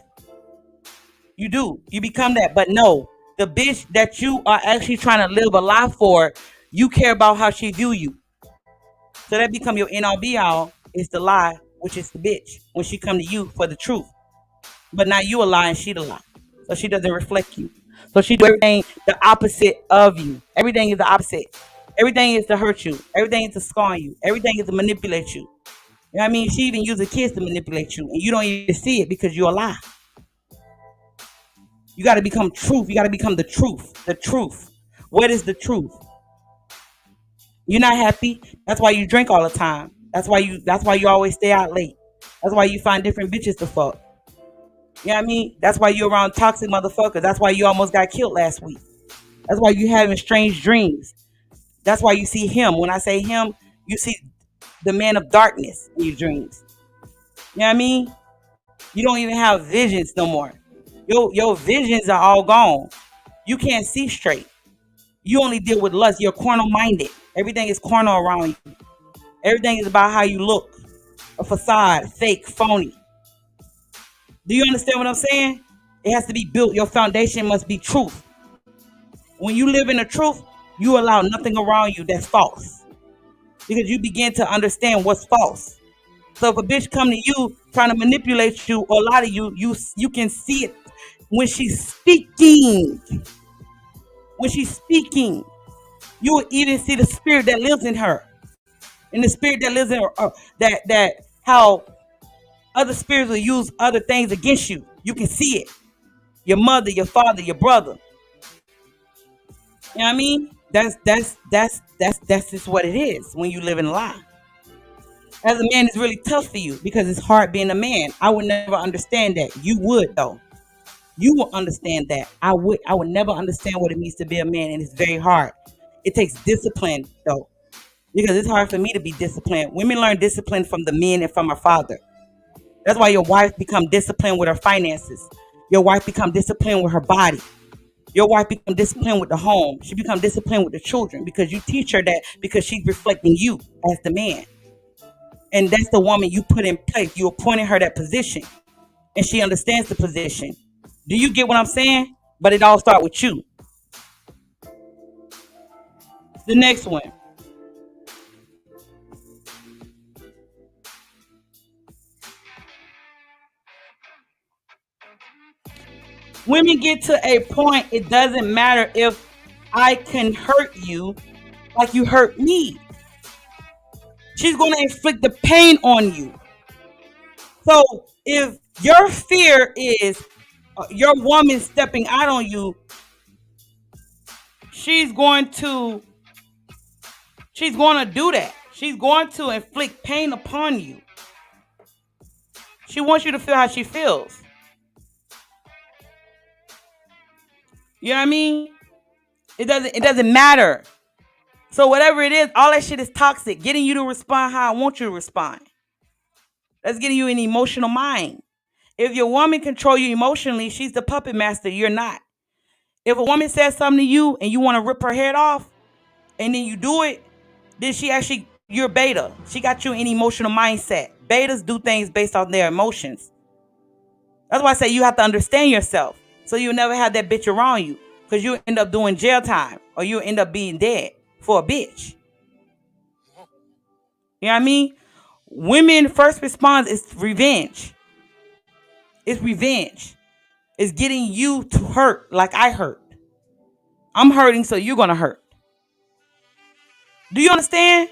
You do. You become that. But no, the bitch that you are actually trying to live a lie for, you care about how she view you. So that become your end all be all. It's the lie, which is the bitch when she come to you for the truth. But now you a lie and she the lie. So she doesn't reflect you. So she do everything the opposite of you. Everything is the opposite. Everything is to hurt you. Everything is to scorn you. Everything is to manipulate you. You know what I mean? She even uses kids to manipulate you. And you don't even see it because you're a lie. You got to become truth. You got to become the truth. The truth. What is the truth? You're not happy. That's why you drink all the time. That's why you always stay out late. That's why you find different bitches to fuck. You know what I mean? That's why you're around toxic motherfuckers. That's why you almost got killed last week. That's why you having strange dreams. That's why you see him. When I say him, you see the man of darkness in your dreams. You know what I mean? You don't even have visions no more. Your visions are all gone. You can't see straight. You only deal with lust. You're carnal minded. Everything is carnal around you. Everything is about how you look. A facade, fake, phony. Do you understand what I'm saying? It has to be built. Your foundation must be truth. When you live in the truth, you allow nothing around you that's false. Because you begin to understand what's false. So if a bitch come to you trying to manipulate you or lie to you, you can see it when she's speaking. When she's speaking, you will even see the spirit that lives in her. And the spirit that lives in her, that how other spirits will use other things against you. You can see it. Your mother, your father, your brother. You know what I mean? That's just what it is when you live in a lie. As a man, it's really tough for you because it's hard being a man. I would never understand that. You would though. You will understand that. I would never understand what it means to be a man, and it's very hard. It takes discipline though. Because it's hard for me to be disciplined. Women learn discipline from the men and from our father. That's why your wife become disciplined with her finances. Your wife become disciplined with her body. Your wife become disciplined with the home. She become disciplined with the children because you teach her that because she's reflecting you as the man. And that's the woman you put in place. You appointed her that position. And she understands the position. Do you get what I'm saying? But it all starts with you. The next one. Women get to a point, it doesn't matter if I can hurt you like you hurt me. She's going to inflict the pain on you. So if your fear is your woman stepping out on you, she's going to do that. She's going to inflict pain upon you. She wants you to feel how she feels. You know what I mean? It doesn't matter. So whatever it is, all that shit is toxic. Getting you to respond how I want you to respond. That's getting you an emotional mind. If your woman control you emotionally, she's the puppet master. You're not. If a woman says something to you and you want to rip her head off, and then you do it, then you're beta. She got you in emotional mindset. Betas do things based on their emotions. That's why I say you have to understand yourself. So you'll never have that bitch around you. Because you'll end up doing jail time. Or you'll end up being dead for a bitch. You know what I mean? Women first response is revenge. It's revenge. It's getting you to hurt like I hurt. I'm hurting, so you're going to hurt. Do you understand?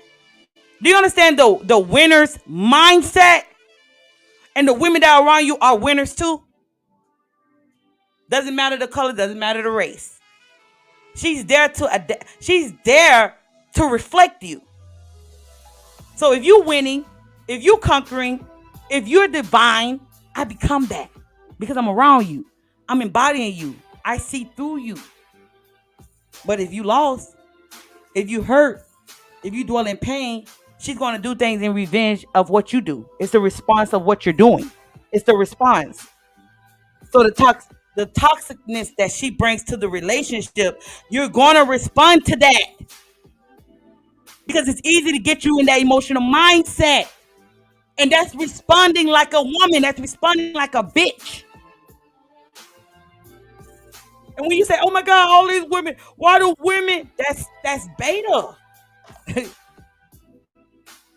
Do you understand the winner's mindset? And the women that are around you are winners too? Doesn't matter the color, doesn't matter the race. She's there to reflect you. So if you're winning, if you're conquering, if you're divine, I become that because I'm around you. I'm embodying you. I see through you. But if you lost, if you hurt, if you dwell in pain, she's going to do things in revenge of what you do. It's the response of what you're doing. It's the response. So the toxicness that she brings to the relationship, you're going to respond to that. Because it's easy to get you in that emotional mindset. And that's responding like a woman. That's responding like a bitch. And when you say, oh my God, all these women, why do women? That's beta.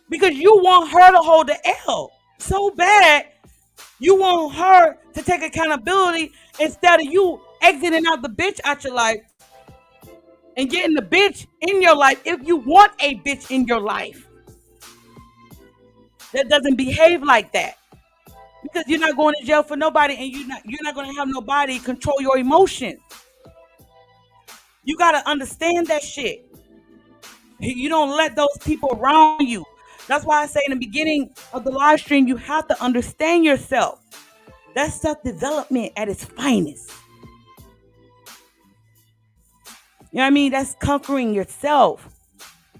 Because you want her to hold the L so bad. You want her to take accountability instead of you exiting out the bitch out your life and getting the bitch in your life if you want a bitch in your life that doesn't behave like that. Because you're not going to jail for nobody and you're not going to have nobody control your emotions. You got to understand that shit. You don't let those people around you. That's why I say in the beginning of the live stream, you have to understand yourself. That's self-development at its finest. You know what I mean? That's conquering yourself.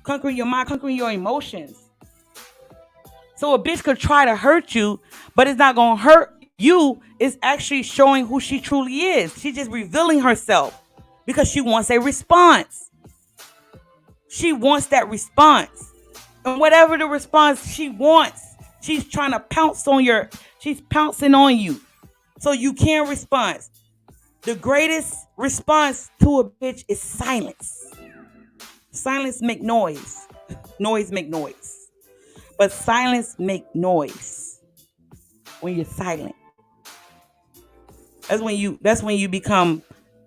Conquering your mind, conquering your emotions. So a bitch could try to hurt you, but it's not going to hurt you is actually showing who she truly is. She's just revealing herself because she wants a response. She wants that response. And whatever the response she wants, she's trying to she's pouncing on you. So you can't respond. The greatest response to a bitch is silence. Silence make noise. Noise make noise. But silence make noise when you're silent. That's when you become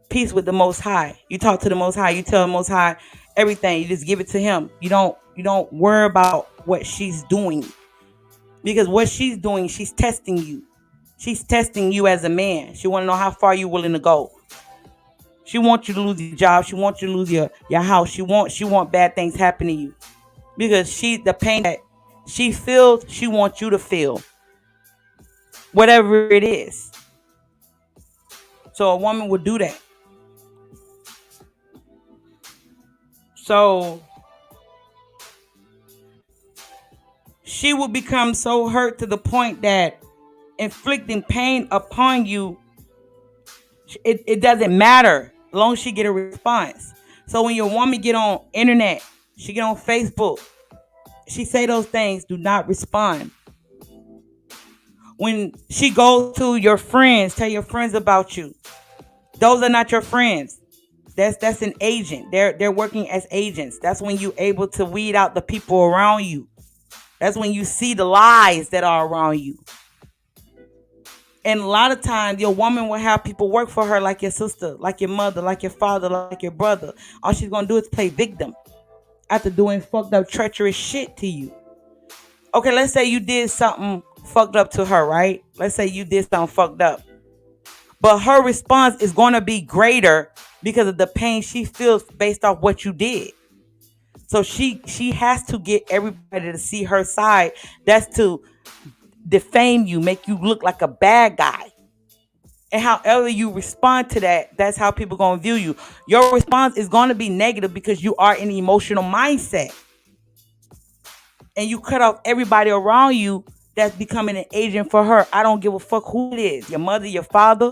peace with the Most High. You talk to the Most High, you tell the Most High everything. You just give it to him. You don't worry about what she's doing. Because what she's doing, she's testing you. She's testing you as a man. She want to know how far you're willing to go. She wants you to lose your job. She wants you to lose your house. She want bad things happen to you. Because the pain that she feels, she wants you to feel. Whatever it is. So a woman would do that. So she will become so hurt to the point that inflicting pain upon you, it doesn't matter as long as she get a response. So when your woman get on internet, she get on Facebook, she say those things, do not respond. When she goes to your friends, tell your friends about you, those are not your friends. That's an agent. They're working as agents. That's when you're able to weed out the people around you. That's when you see the lies that are around you. And a lot of times, your woman will have people work for her like your sister, like your mother, like your father, like your brother. All she's going to do is play victim after doing fucked up, treacherous shit to you. Okay, let's say you did something fucked up to her, right? Let's say you did something fucked up. But her response is going to be greater because of the pain she feels based off what you did. So she has to get everybody to see her side. That's to defame you, make you look like a bad guy. And however you respond to that, that's how people going to view you. Your response is going to be negative because you are in an emotional mindset. And you cut off everybody around you that's becoming an agent for her. I don't give a fuck who it is. Your mother, your father.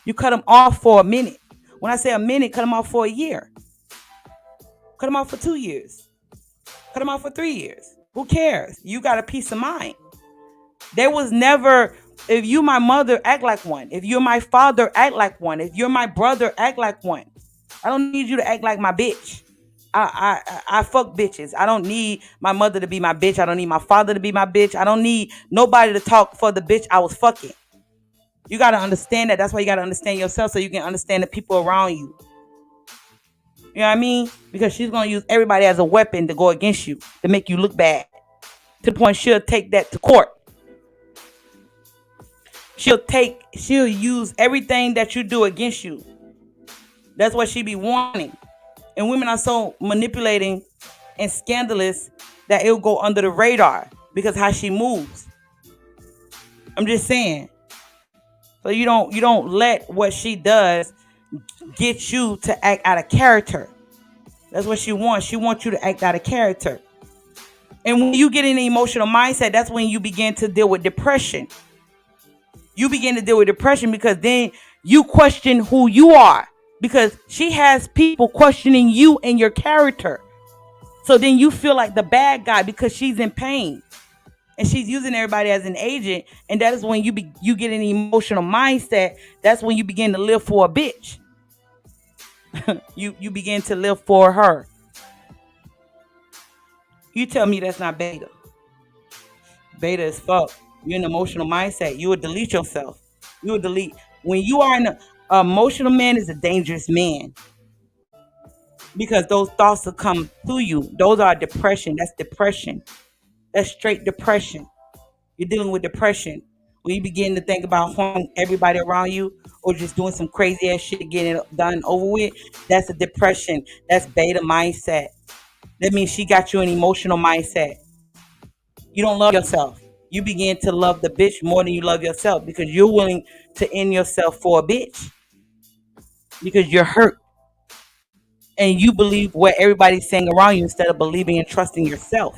You cut them off for a minute. When I say a minute, cut them off for a year. Cut them off for 2 years. Cut them off for 3 years. Who cares? You got a peace of mind. There was never, if you my mother, act like one. If you're my father, act like one. If you're my brother, act like one. I don't need you to act like my bitch. I fuck bitches. I don't need my mother to be my bitch. I don't need my father to be my bitch. I don't need nobody to talk for the bitch I was fucking. You got to understand that. That's why you got to understand yourself so you can understand the people around you. You know what I mean? Because she's going to use everybody as a weapon to go against you, to make you look bad. To the point she'll take that to court. She'll use everything that you do against you. That's what she be wanting. And women are so manipulating and scandalous that it'll go under the radar because how she moves. I'm just saying. So you don't let what she does get you to act out of character. That's what she wants. She wants you to act out of character. And when you get in an emotional mindset, that's when you begin to deal with depression. You begin to deal with depression because then you question who you are. Because she has people questioning you and your character. So then you feel like the bad guy because she's in pain. And she's using everybody as an agent. And that is when you get an emotional mindset. That's when you begin to live for a bitch. you begin to live for her. You tell me that's not beta. Beta is fuck. You're in an emotional mindset. You would delete yourself. You would delete. When you are in an emotional man is a dangerous man. Because those thoughts will come through you. Those are depression. That's depression. That's straight depression. You're dealing with depression. When you begin to think about harming everybody around you or just doing some crazy ass shit to get it done over with, that's a depression. That's beta mindset. That means she got you an emotional mindset. You don't love yourself. You begin to love the bitch more than you love yourself because you're willing to end yourself for a bitch. Because you're hurt. And you believe what everybody's saying around you instead of believing and trusting yourself.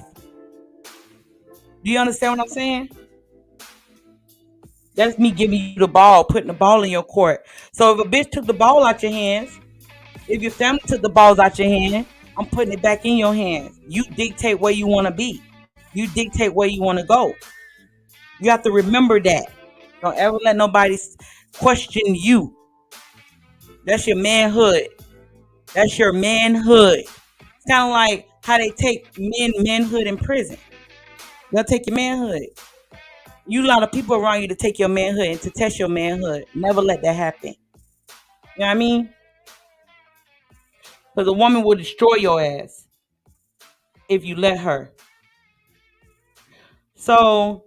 Do you understand what I'm saying? That's me giving you the ball, putting the ball in your court. So if a bitch took the ball out your hands, if your family took the balls out your hand, I'm putting it back in your hands. You dictate where you want to be. You dictate where you want to go. You have to remember that. Don't ever let nobody question you. That's your manhood. That's your manhood. It's kind of like how they take manhood in prison. They'll take your manhood. You allow the people around you to take your manhood and to test your manhood. Never let that happen. You know what I mean? Because a woman will destroy your ass if you let her. So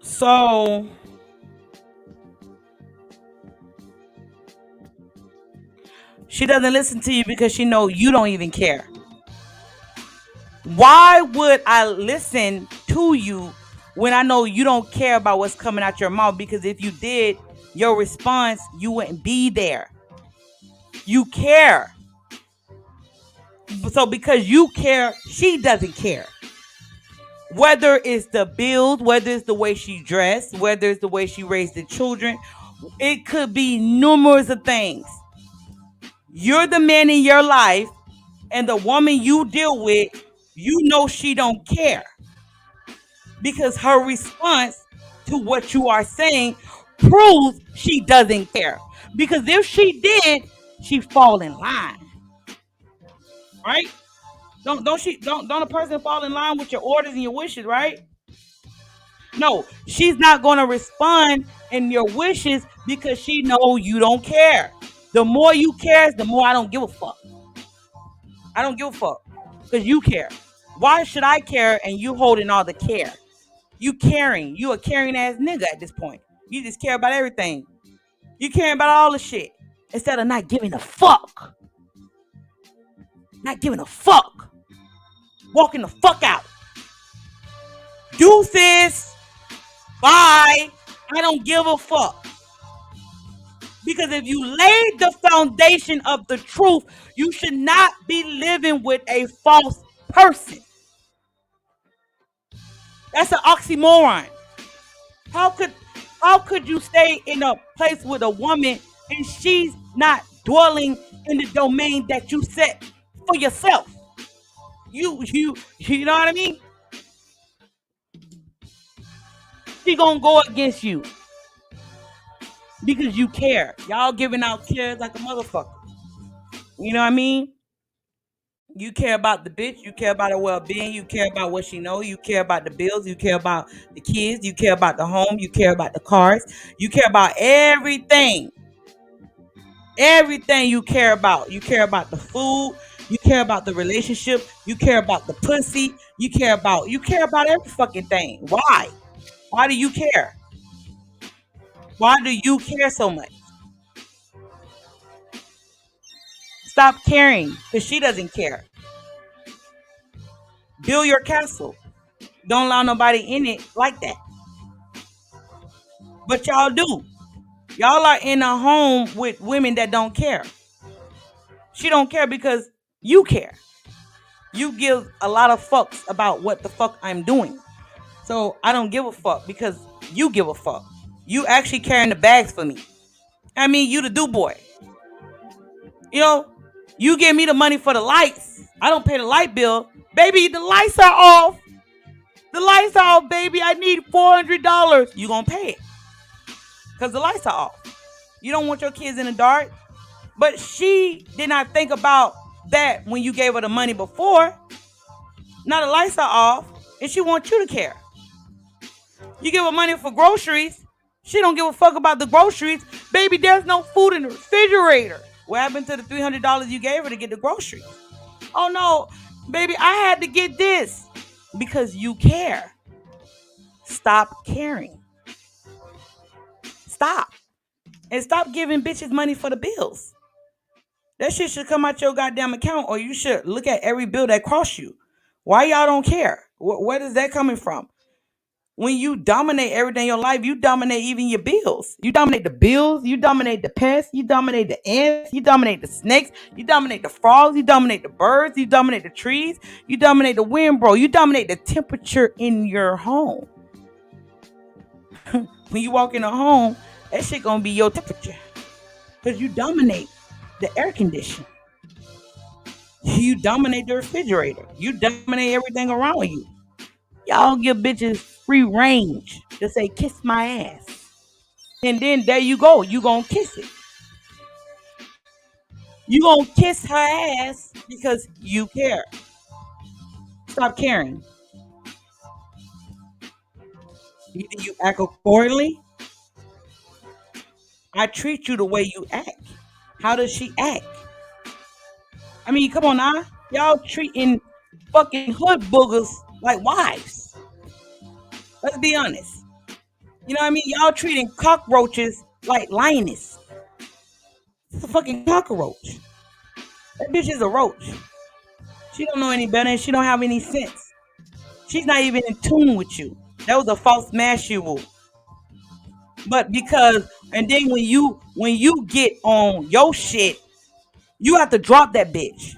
so she doesn't listen to you because she know you don't even care. Why would I listen to you when I know you don't care about what's coming out your mouth? Because if you did, your response, you wouldn't be there. You care. So because you care, she doesn't care. Whether it's the bills, whether it's the way she dressed, whether it's the way she raised the children, it could be numerous of things. You're the man in your life, and the woman you deal with, you know she don't care. Because her response to what you are saying proves she doesn't care. Because if she did, she fall in line. Right? Don't a person fall in line with your orders and your wishes, right? No, she's not gonna respond in your wishes because she know you don't care. The more you care, the more I don't give a fuck. I don't give a fuck because you care. Why should I care and you holding all the care? You caring. You a caring ass nigga at this point. You just care about everything. You caring about all the shit instead of not giving a fuck. Not giving a fuck. Walking the fuck out. Deuces. Bye. I don't give a fuck. Because if you laid the foundation of the truth, you should not be living with a false person. That's an oxymoron. How could you stay in a place with a woman and she's not dwelling in the domain that you set for yourself? You know what I mean? She gonna go against you because you care. Y'all giving out cares like a motherfucker. You know what I mean? You care about the bitch. You care about her well-being. You care about what she know. You care about the bills. You care about the kids. You care about the home. You care about the cars. You care about everything. Everything you care about. You care about the food. You care about the relationship. You care about the pussy. You care about every fucking thing. Why? Why do you care? Why do you care so much? Stop caring because she doesn't care. Build your castle. Don't allow nobody in it like that. But y'all do. Y'all are in a home with women that don't care. She don't care because you care. You give a lot of fucks about what the fuck I'm doing. So I don't give a fuck because you give a fuck. You actually carrying the bags for me. I mean, you the do boy. You know, you give me the money for the lights. I don't pay the light bill. Baby, the lights are off. The lights are off, baby. I need $400. You gonna pay it. Because the lights are off. You don't want your kids in the dark. But she did not think about that when you gave her the money before. Now the lights are off. And she wants you to care. You give her money for groceries. She don't give a fuck about the groceries. Baby, there's no food in the refrigerator. What happened to the $300 you gave her to get the groceries? Oh no, baby, I had to get this. Because you care. Stop caring. Stop. And stop giving bitches money for the bills. That shit should come out your goddamn account, or you should look at every bill that costs you. Why y'all don't care? Where is that coming from? when you dominate everything in your life, you dominate even your bills. You dominate the bills, you dominate the pests, you dominate the ants, you dominate the snakes, you dominate the frogs, you dominate the birds, you dominate the trees, you dominate the wind, bro. You dominate the temperature in your home. When you walk in a home, that shit gonna be your temperature. Because you dominate the air conditioner. You dominate the refrigerator. You dominate everything around you. Y'all give bitches free range to say, kiss my ass. And then there you go. You gonna kiss it. You gonna kiss her ass because you care. Stop caring. Either you act accordingly. I treat you the way you act. How does she act? I mean, come on now. Y'all treating fucking hood boogers like wives. Let's be honest. You know what I mean? Y'all treating cockroaches like lioness. It's a fucking cockroach. That bitch is a roach. She don't know any better and she don't have any sense. She's not even in tune with you. That was a false mash you move. But because, and then when you get on your shit, you have to drop that bitch.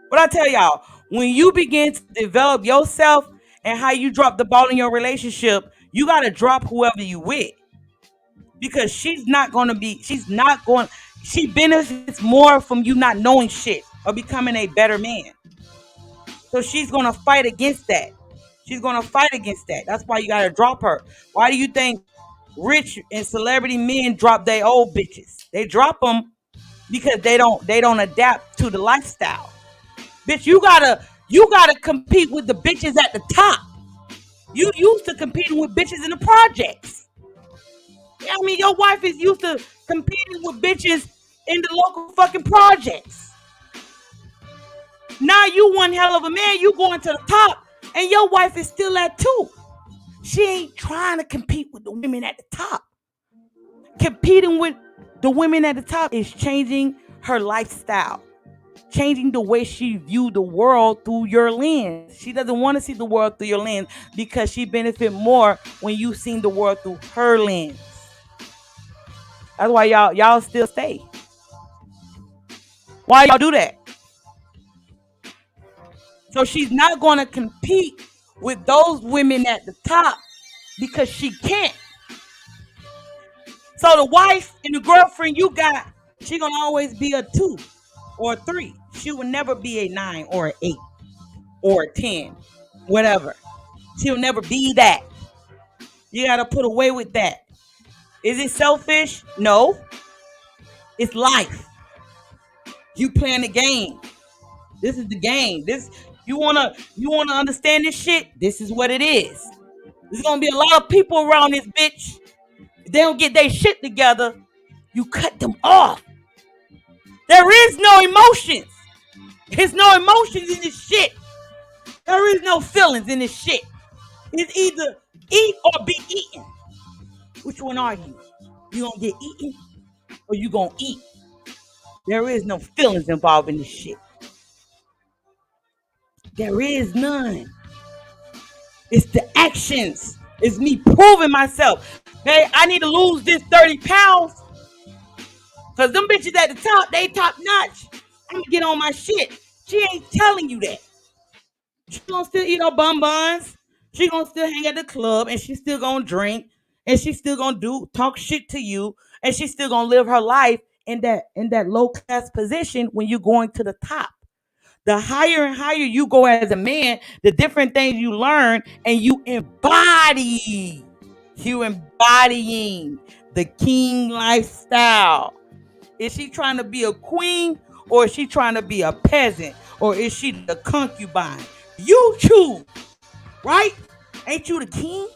What I tell y'all, when you begin to develop yourself and how you drop the ball in your relationship, you got to drop whoever you with. Because she benefits more from you not knowing shit or becoming a better man. So she's going to fight against that. She's going to fight against that. That's why you got to drop her. Why do you think rich and celebrity men drop their old bitches? They drop them because they don't adapt to the lifestyle. Bitch, you gotta compete with the bitches at the top. You used to competing with bitches in the projects. I mean, your wife is used to competing with bitches in the local fucking projects. Now you one hell of a man, you going to the top, and your wife is still at 2. She ain't trying to compete with the women at the top. Competing with the women at the top is changing her lifestyle, changing the way she views the world through your lens. She doesn't want to see the world through your lens because she benefits more when you see the world through her lens. That's why y'all still stay. Why y'all do that? So she's not going to compete with those women at the top because she can't. So the wife and the girlfriend you got, she going to always be a 2 or a 3. She will never be a 9 or an 8 or a 10, whatever. She'll never be that. You got to put away with that. Is it selfish? No. It's life. You playing the game. This is the game. You wanna understand this shit? This is what it is. There's gonna be a lot of people around this bitch. If they don't get their shit together, you cut them off. There is no emotions. There's no emotions in this shit. There is no feelings in this shit. It's either eat or be eaten. Which one are you? You gonna get eaten or you gonna eat? There is no feelings involved in this shit. There is none. It's the actions. It's me proving myself. Hey, I need to lose this 30 pounds. Because them bitches at the top, they top notch. I'm going to get on my shit. She ain't telling you that. She going to still eat her bonbons. She going to still hang at the club. And she still going to drink. And she still going to talk shit to you. And she still going to live her life in that low class position when you're going to the top. The higher and higher you go as a man, the different things you learn and you embody. You embodying the king lifestyle. Is she trying to be a queen or is she trying to be a peasant or is she the concubine? You choose, right? Ain't you the king?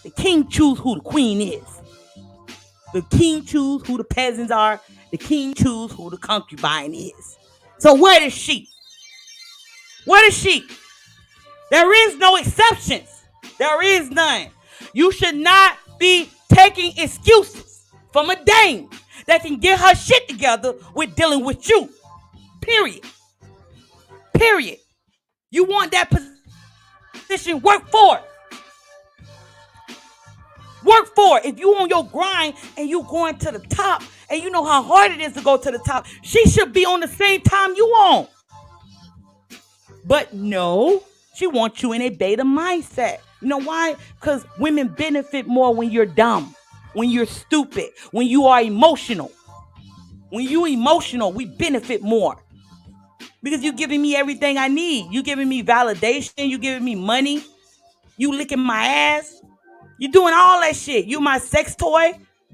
The king choose who the queen is. The king choose who the peasants are. The king choose who the concubine is. So where is she? What is she? There is no exceptions. There is none. You should not be taking excuses from a dame that can get her shit together with dealing with you. Period. Period. You want that position, work for it. Work for it. If you on your grind and you going to the top and you know how hard it is to go to the top, she should be on the same time you on. But no, she wants you in a beta mindset. You know why? Because women benefit more when you're dumb, when you're stupid, when you are emotional. When you emotional, we benefit more. Because you giving me everything I need. You giving me validation. You giving me money. You licking my ass. You doing all that shit. You my sex toy.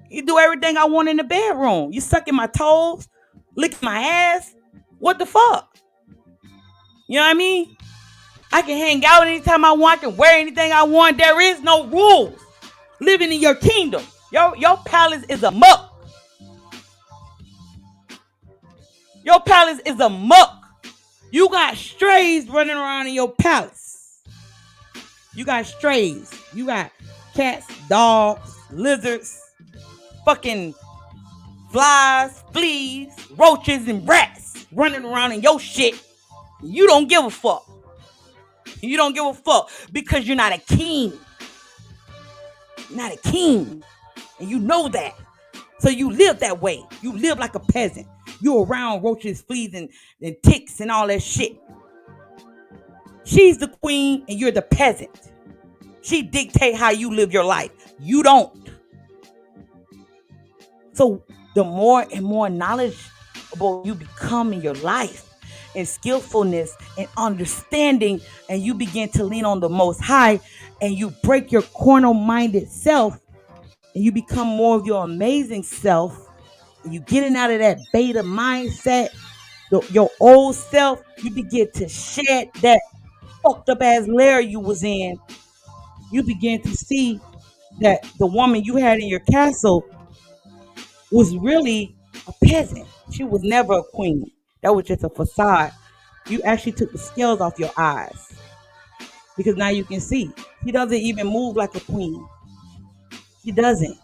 You do everything I want in the bedroom. You sucking my toes, licking my ass. What the fuck? You know what I mean? I can hang out anytime I want. I can wear anything I want. There is no rules. Living in your kingdom. Your palace is a muck. Your palace is a muck. You got strays running around in your palace. You got strays. You got cats, dogs, lizards, fucking flies, fleas, roaches, and rats running around in your shit. You don't give a fuck. You don't give a fuck because you're not a king. You're not a king. And you know that. So you live that way. You live like a peasant. You're around roaches, fleas, and ticks and all that shit. She's the queen and you're the peasant. She dictates how you live your life. You don't. So the more and more knowledgeable you become in your life and skillfulness and understanding, and you begin to lean on the Most High and you break your carnal-minded self and you become more of your amazing self, and you getting out of that beta mindset, your old self, you begin to shed that fucked up ass layer you was in. You begin to see that the woman you had in your castle was really a peasant. She was never a queen. That was just a facade. You actually took the scales off your eyes because now you can see. She doesn't even move like a queen. She doesn't.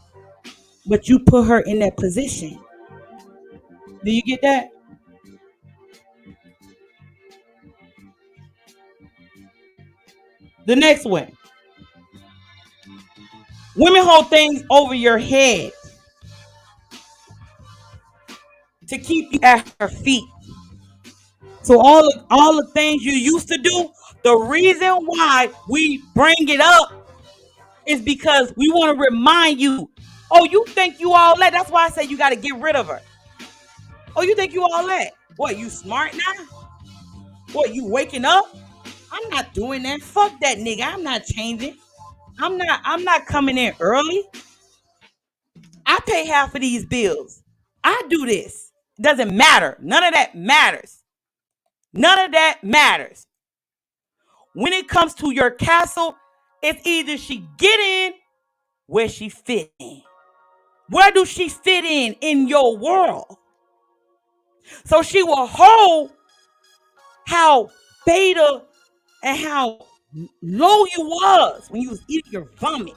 But you put her in that position. Do you get that? The next one. Women hold things over your head to keep you at her feet. So all the things you used to do, the reason why we bring it up is because we want to remind you, oh, you think you all that? That's why I say you got to get rid of her. Oh, you think you all that? What, you smart now? What, you waking up? I'm not doing that. Fuck that nigga. I'm not changing. I'm not coming in early. I pay half of these bills. I do this. Doesn't matter. None of that matters. None of that matters. When it comes to your castle, it's either she get in where she fit in. Where do she fit in your world? So she will hold how beta and how low you was when you was eating your vomit,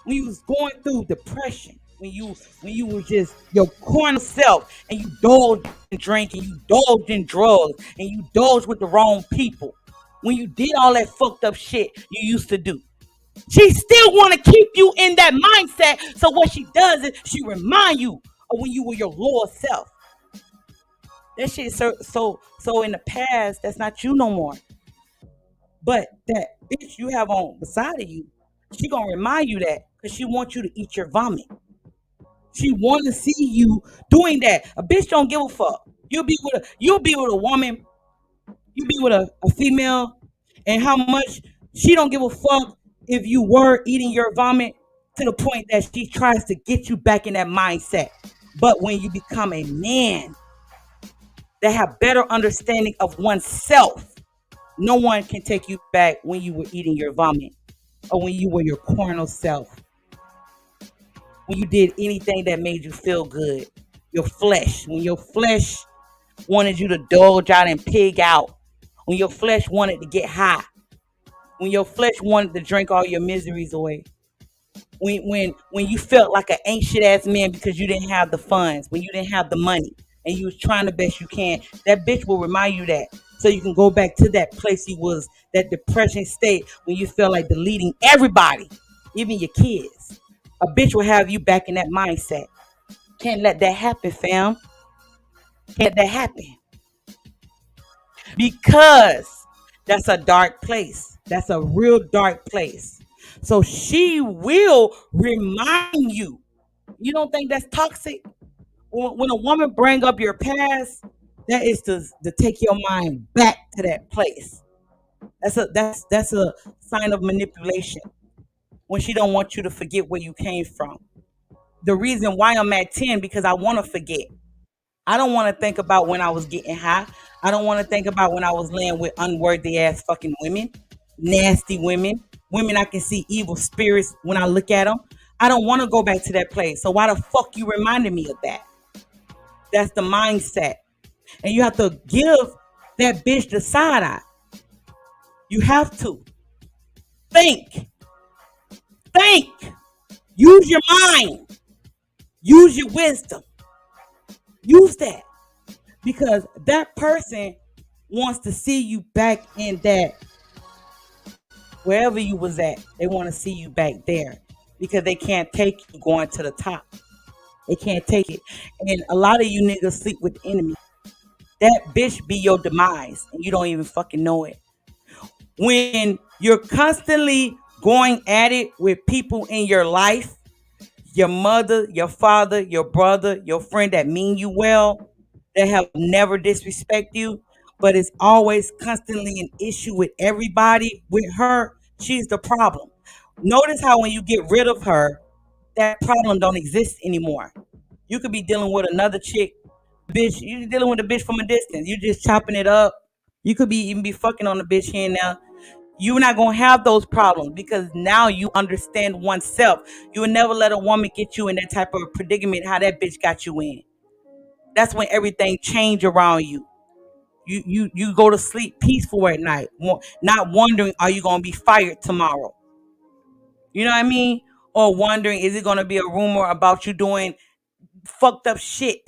when you was going through depression, when you were just your corner self and you indulged in drinking, you indulged in drugs, and you indulged with the wrong people. When you did all that fucked up shit you used to do. She still want to keep you in that mindset. So what she does is she remind you of when you were your lower self. That shit is so in the past, that's not you no more. But that bitch you have on beside of you, she gonna remind you that because she wants you to eat your vomit. She want to see you doing that. A bitch don't give a fuck. You'll be with a woman, you be with a female, and how much she don't give a fuck if you were eating your vomit to the point that she tries to get you back in that mindset. But when you become a man that have better understanding of oneself, no one can take you back when you were eating your vomit or when you were your carnal self. When you did anything that made you feel good. Your flesh. When your flesh wanted you to dodge out and pig out. When your flesh wanted to get high. When your flesh wanted to drink all your miseries away. When you felt like an ancient ass man because you didn't have the funds, when you didn't have the money, and you was trying the best you can, that bitch will remind you that. So you can go back to that place you was, that depression state when you felt like deleting everybody, even your kids. A bitch will have you back in that mindset. Can't let that happen, fam. Can't let that happen. Because that's a dark place. That's a real dark place. So she will remind you. You don't think that's toxic? When a woman bring up your past, that is to take your mind back to that place. That's a sign of manipulation. When she don't want you to forget where you came from. The reason why I'm at 10 because I want to forget. I don't want to think about when I was getting high. I don't want to think about when I was laying with unworthy ass fucking women, nasty women, women I can see evil spirits when I look at them. I don't want to go back to that place. So why the fuck you reminded me of that? That's the mindset. And you have to give that bitch the side eye. You have to. Think. Think. Use your mind. Use your wisdom. Use that. Because that person wants to see you back in that wherever you was at. They want to see you back there. Because they can't take you going to the top. They can't take it. And a lot of you niggas sleep with the enemy. That bitch be your demise. And you don't even fucking know it. When you're constantly going at it with people in your life, your mother, your father, your brother, your friend that mean you well, that have never disrespect you, but it's always constantly an issue with everybody. With her, she's the problem. Notice how when you get rid of her, that problem don't exist anymore. You could be dealing with another chick, bitch. You dealing with a bitch from a distance. You just chopping it up. You could be even be fucking on the bitch here and now. You're not gonna have those problems because now you understand oneself. You will never let a woman get you in that type of predicament how that bitch got you in. That's when everything change around you. You go to sleep peaceful at night, not wondering are you gonna be fired tomorrow. You know what I mean? Or wondering is it gonna be a rumor about you doing fucked up shit.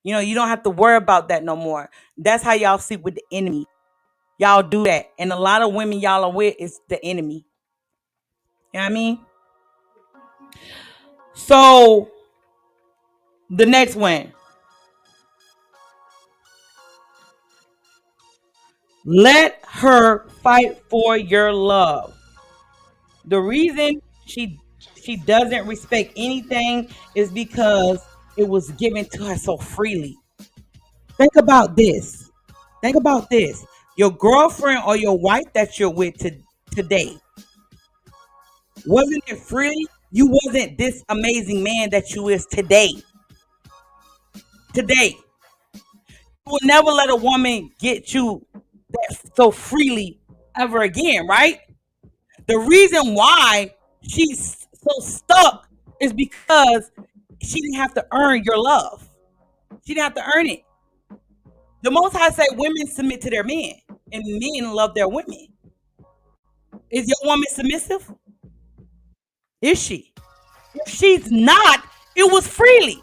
You know, you don't have to worry about that no more. That's how y'all sleep with the enemy. Y'all do that. And a lot of women y'all are with is the enemy. You know what I mean? So the next one. Let her fight for your love. The reason she doesn't respect anything is because it was given to her so freely. Think about this. Think about this. Your girlfriend or your wife that you're with today, wasn't it free? You wasn't this amazing man that you is today. Today. You will never let a woman get you that so freely ever again, right? The reason why she's so stuck is because she didn't have to earn your love. She didn't have to earn it. The Most High say women submit to their men and men love their women. Is your woman submissive? Is she? If she's not, it was freely.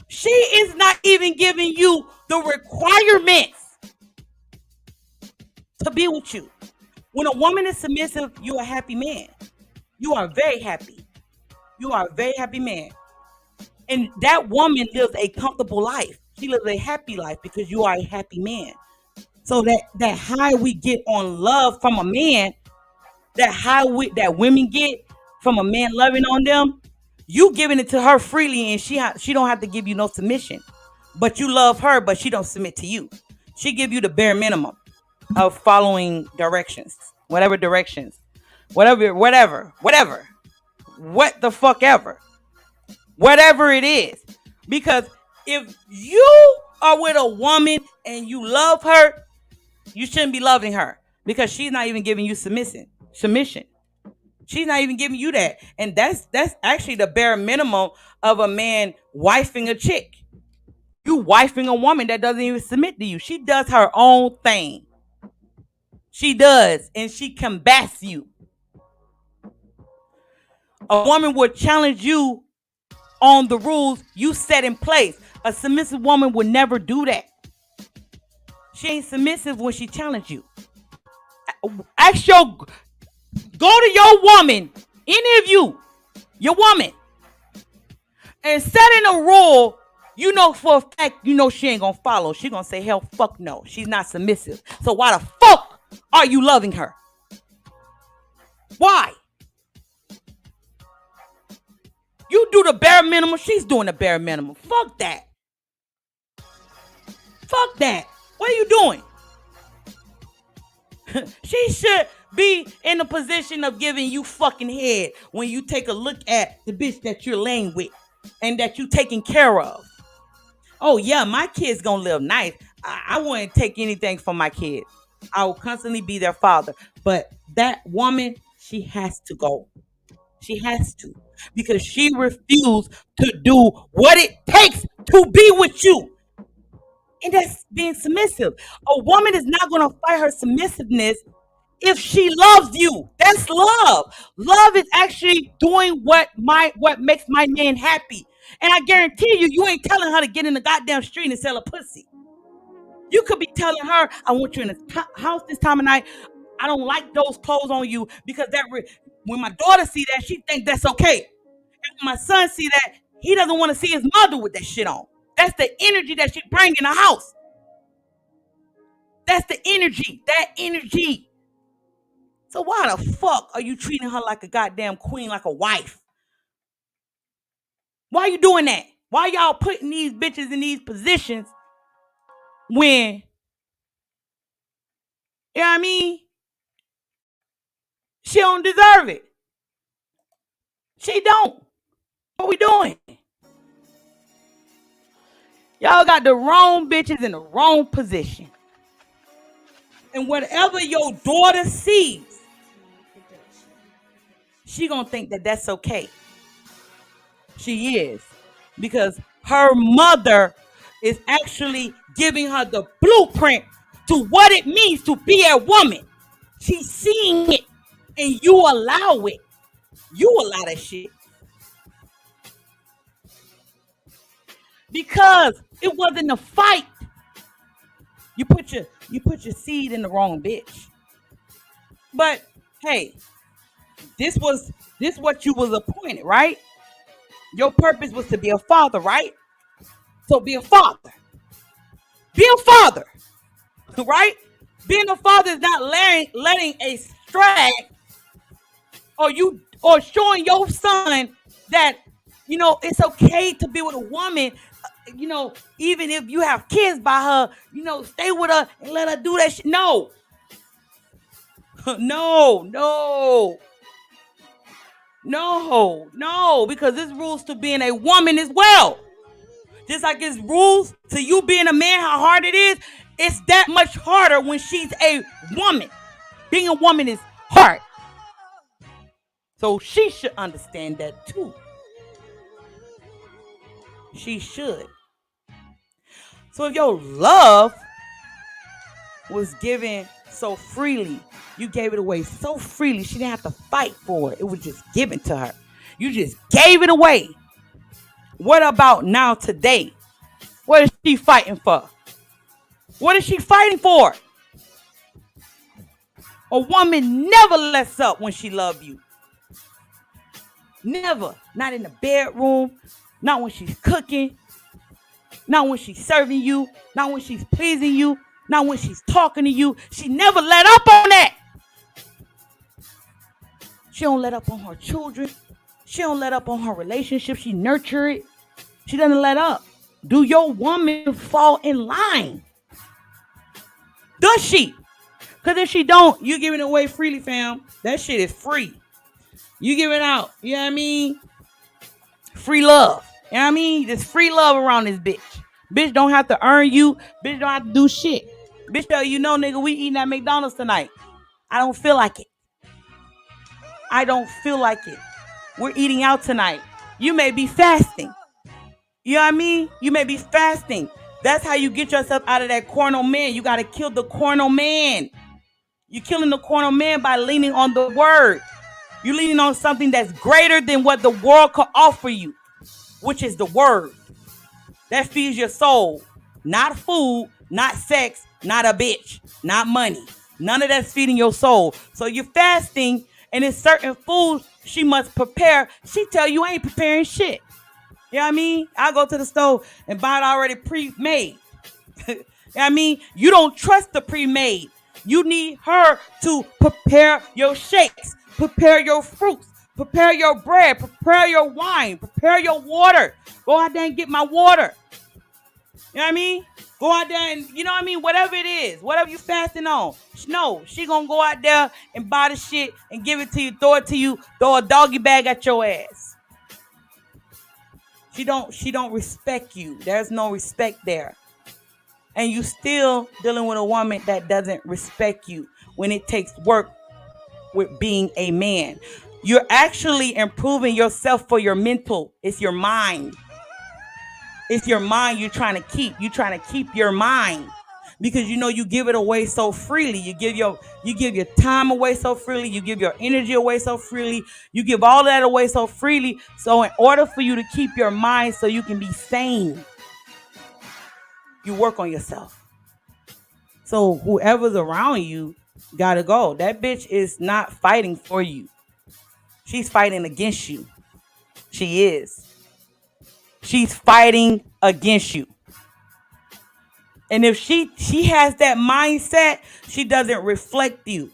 She is not even giving you the requirements to be with you. When a woman is submissive, you're a happy man. You are very happy. You are a very happy man. And that woman lives a comfortable life. She lives a happy life because you are a happy man. So that high we get on love from a man, that high that women get from a man loving on them, you giving it to her freely, and she don't have to give you no submission. But you love her, but she don't submit to you. She give you the bare minimum of following directions, whatever directions, whatever, what the fuck ever, whatever it is. Because if you are with a woman and you love her, you shouldn't be loving her because she's not even giving you submission. She's not even giving you that. And that's actually the bare minimum of a man wifing a chick. You wifing a woman that doesn't even submit to you. She does her own thing. She does. And she combats you. A woman would challenge you on the rules you set in place. A submissive woman would never do that. She ain't submissive when she challenges you. Go to your woman any of you, your woman, and setting a rule, you know for a fact, you know she ain't gonna follow. She gonna say, hell, fuck no. She's not submissive. So why the fuck are you loving her? Why? You do the bare minimum. She's doing the bare minimum. Fuck that. Fuck that. What are you doing? She should be in the position of giving you fucking head when you take a look at the bitch that you're laying with and that you taking care of. Oh yeah, my kids gonna live nice. I wouldn't take anything from my kids. I will constantly be their father. But that woman, she has to go. She has to. Because she refused to do what it takes to be with you. And that's being submissive. A woman is not going to fight her submissiveness if she loves you. That's love. Love is actually doing what makes my man happy. And I guarantee you, you ain't telling her to get in the goddamn street and sell a pussy. You could be telling her, I want you in the house this time of night. I don't like those clothes on you because when my daughter see that, she thinks that's okay. And when my son see that, he doesn't want to see his mother with that shit on. That's the energy that she bring in the house. That's the energy. That energy. So why the fuck are you treating her like a goddamn queen, like a wife? Why are you doing that? Why y'all putting these bitches in these positions when, you know what I mean? She don't deserve it. She don't. What we doing? Y'all got the wrong bitches in the wrong position. And whatever your daughter sees, she gonna think that that's okay. She is. Because her mother is actually giving her the blueprint to what it means to be a woman. She's seeing it. And you allow it. You allow that shit. Because it wasn't a fight. You put your seed in the wrong bitch. But hey, this what you was appointed, right? Your purpose was to be a father, right? So be a father. Be a father. Right? Being a father is not letting a stray or showing your son that, you know, it's okay to be with a woman, you know, even if you have kids by her, you know, stay with her and let her do that shit. No. No, because there's rules to being a woman as well. Just like it's rules to you being a man, how hard it is, it's that much harder when she's a woman. Being a woman is hard. So she should understand that too. She should. So if your love was given so freely, you gave it away so freely, she didn't have to fight for it. It was just given to her. You just gave it away. What about now today? What is she fighting for? What is she fighting for? A woman never lets up when she loves you. Never. Not in the bedroom. Not when she's cooking. Not when she's serving you. Not when she's pleasing you. Not when she's talking to you. She never let up on that. She don't let up on her children. She don't let up on her relationship. She nurture it. She doesn't let up. Do your woman fall in line? Does she? Because if she don't, you giving it away freely, fam. That shit is free. You give it out. You know what I mean? Free love. You know what I mean? There's free love around this bitch. Bitch don't have to earn you. Bitch don't have to do shit. Bitch tell you, no, nigga, we eating at McDonald's tonight. I don't feel like it. I don't feel like it. We're eating out tonight. You may be fasting. You know what I mean? You may be fasting. That's how you get yourself out of that corner man. You got to kill the corner man. You're killing the corner man by leaning on the word. You're leaning on something that's greater than what the world could offer you, which is the word. That feeds your soul. Not food, not sex, not a bitch, not money. None of that's feeding your soul. So you're fasting and it's certain foods she must prepare. She tell you ain't preparing shit. You know what I mean? I go to the store and buy it already pre-made. You know what I mean? You don't trust the pre-made. You need her to prepare your shakes, prepare your fruits, prepare your bread, prepare your wine, prepare your water. Go out there and get my water. You know what I mean? Go out there and, you know what I mean? Whatever it is, whatever you fasting on. No, she gonna go out there and buy the shit and give it to you, throw it to you, throw a doggy bag at your ass. She don't respect you. There's no respect there. And you still dealing with a woman that doesn't respect you when it takes work with being a man. You're actually improving yourself for your mental. It's your mind. It's your mind you're trying to keep. You're trying to keep your mind because you know you give it away so freely. You give your time away so freely. You give your energy away so freely. You give all that away so freely. So in order for you to keep your mind so you can be sane, you work on yourself. So whoever's around you gotta go. That bitch is not fighting for you. She's fighting against you. She is. She's fighting against you. And if she has that mindset, she doesn't reflect you.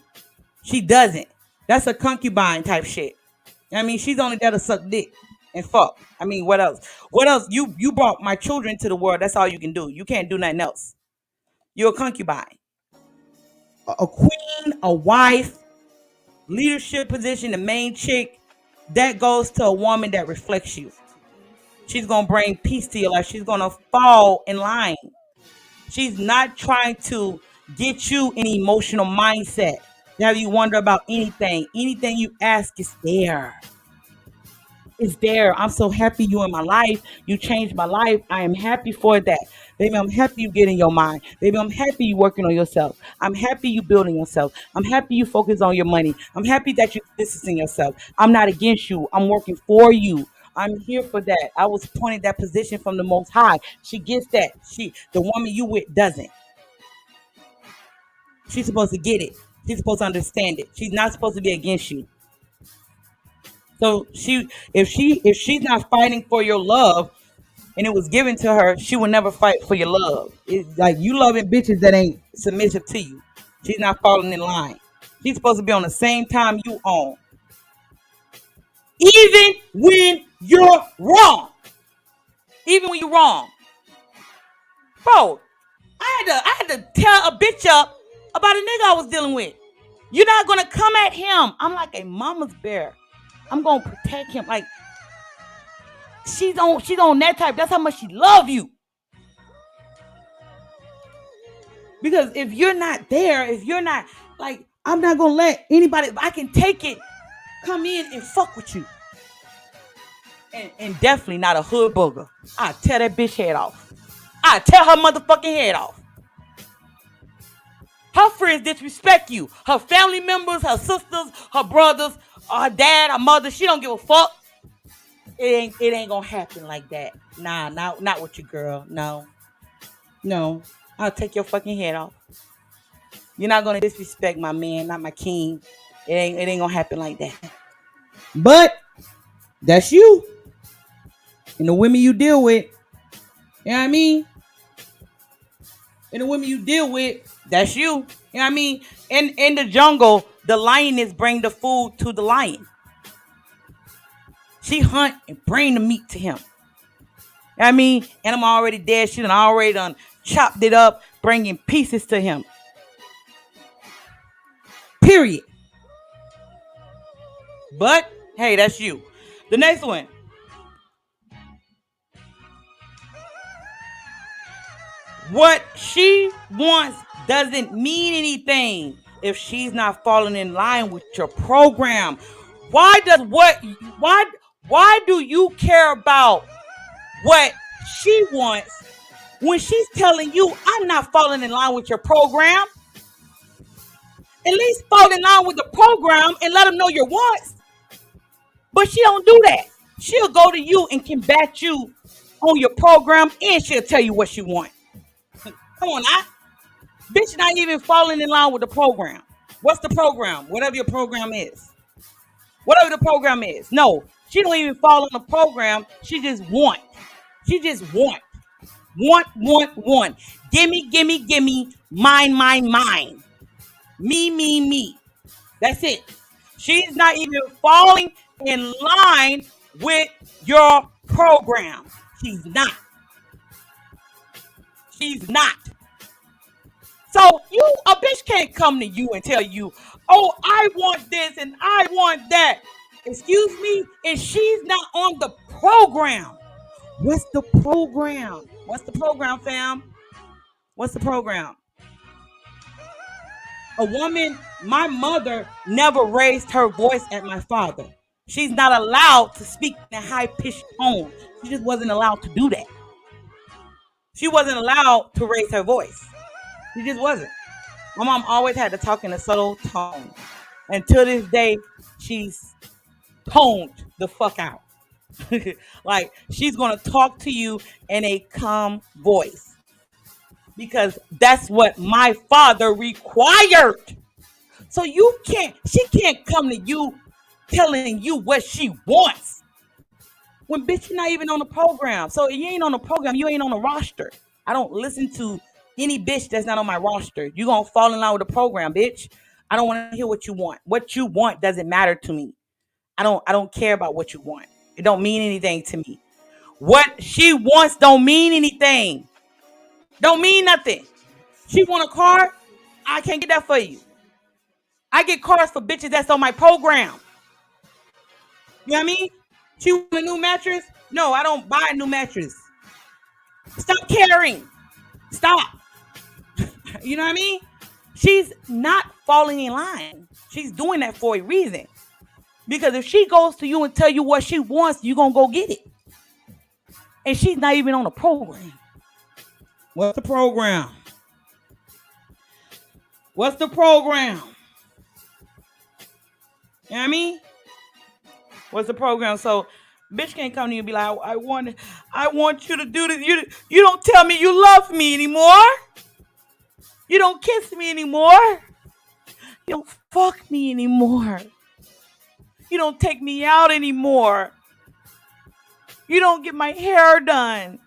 She doesn't. That's a concubine type shit. I mean, she's only there to suck dick and fuck. I mean, what else? What else? You brought my children to the world. That's all you can do. You can't do nothing else. You're a concubine. A queen, a wife, leadership position, the main chick, that goes to a woman that reflects you. She's going to bring peace to your life. She's going to fall in line. She's not trying to get you an emotional mindset. Have you wonder about anything? Anything you ask is there. It's there. I'm so happy you in my life. You changed my life. I am happy for that. Baby, I'm happy you get in your mind. Baby, I'm happy you working on yourself. I'm happy you building yourself. I'm happy you focus on your money. I'm happy that you're distancing yourself. I'm not against you. I'm working for you. I'm here for that. I was pointed that position from the Most High. She gets that. The woman you with doesn't. She's supposed to get it. She's supposed to understand it. She's not supposed to be against you. So if she's not fighting for your love and it was given to her, she will never fight for your love. It's like you loving bitches that ain't submissive to you. She's not falling in line. She's supposed to be on the same time you on. Even when you're wrong. Even when you're wrong. Bro, I had to tell a bitch up about a nigga I was dealing with. You're not gonna come at him. I'm like a mama's bear. I'm gonna protect him. Like she's on that type. That's how much she love you. Because if you're not there, if you're not like, I'm not gonna let anybody, I can take it, come in and fuck with you. And definitely not a hood booger. I tear that bitch head off. I tear her motherfucking head off. Her friends disrespect you. Her family members, her sisters, her brothers, her dad, her mother. She don't give a fuck. It ain't gonna happen like that. Nah, not with you, girl. No. I'll take your fucking head off. You're not gonna disrespect my man, not my king. It ain't gonna happen like that. But that's you. And the women you deal with, you know what I mean? And the women you deal with, that's you. You know what I mean? In the jungle, the lioness bring the food to the lion. She hunt and bring the meat to him. You know what I mean? Animal already dead. She already done chopped it up, bringing pieces to him. Period. But, hey, that's you. The next one. What she wants doesn't mean anything if she's not falling in line with your program. Why do you care about what she wants when she's telling you, I'm not falling in line with your program? At least fall in line with the program and let them know your wants. But she don't do that. She'll go to you and combat you on your program, and she'll tell you what she wants. Come on, bitch not even falling in line with the program. What's the program? Whatever your program is. Whatever the program is. No, she don't even follow the program. She just want. She just want. Want. Gimme, gimme, gimme. Mine, mine, mine. Me, me, me. That's it. She's not even falling in line with your program. She's not. She's not. So a bitch can't come to you and tell you, oh, I want this and I want that. Excuse me, and she's not on the program. What's the program? What's the program, fam? What's the program? A woman, my mother never raised her voice at my father. She's not allowed to speak in a high-pitched tone. She just wasn't allowed to do that. She wasn't allowed to raise her voice. She just wasn't. My mom always had to talk in a subtle tone. And to this day, she's toned the fuck out. Like, she's going to talk to you in a calm voice. Because that's what my father required. So she can't come to you telling you what she wants. When bitch, you're not even on the program. So if you ain't on the program, you ain't on the roster. I don't listen to any bitch that's not on my roster. You gonna fall in line with the program, bitch. I don't want to hear what you want. What you want doesn't matter to me. I don't care about what you want. It don't mean anything to me. What she wants don't mean anything. Don't mean nothing. She want a car? I can't get that for you. I get cars for bitches that's on my program. You know what I mean? She want a new mattress? No, I don't buy a new mattress. Stop caring. Stop. You know what I mean? She's not falling in line. She's doing that for a reason. Because if she goes to you and tell you what she wants, you're going to go get it. And she's not even on the program. What's the program? What's the program? You know what I mean? What's the program? So, bitch can't come to you and be like, I want you to do this. You don't tell me you love me anymore. You don't kiss me anymore. You don't fuck me anymore. You don't take me out anymore. You don't get my hair done.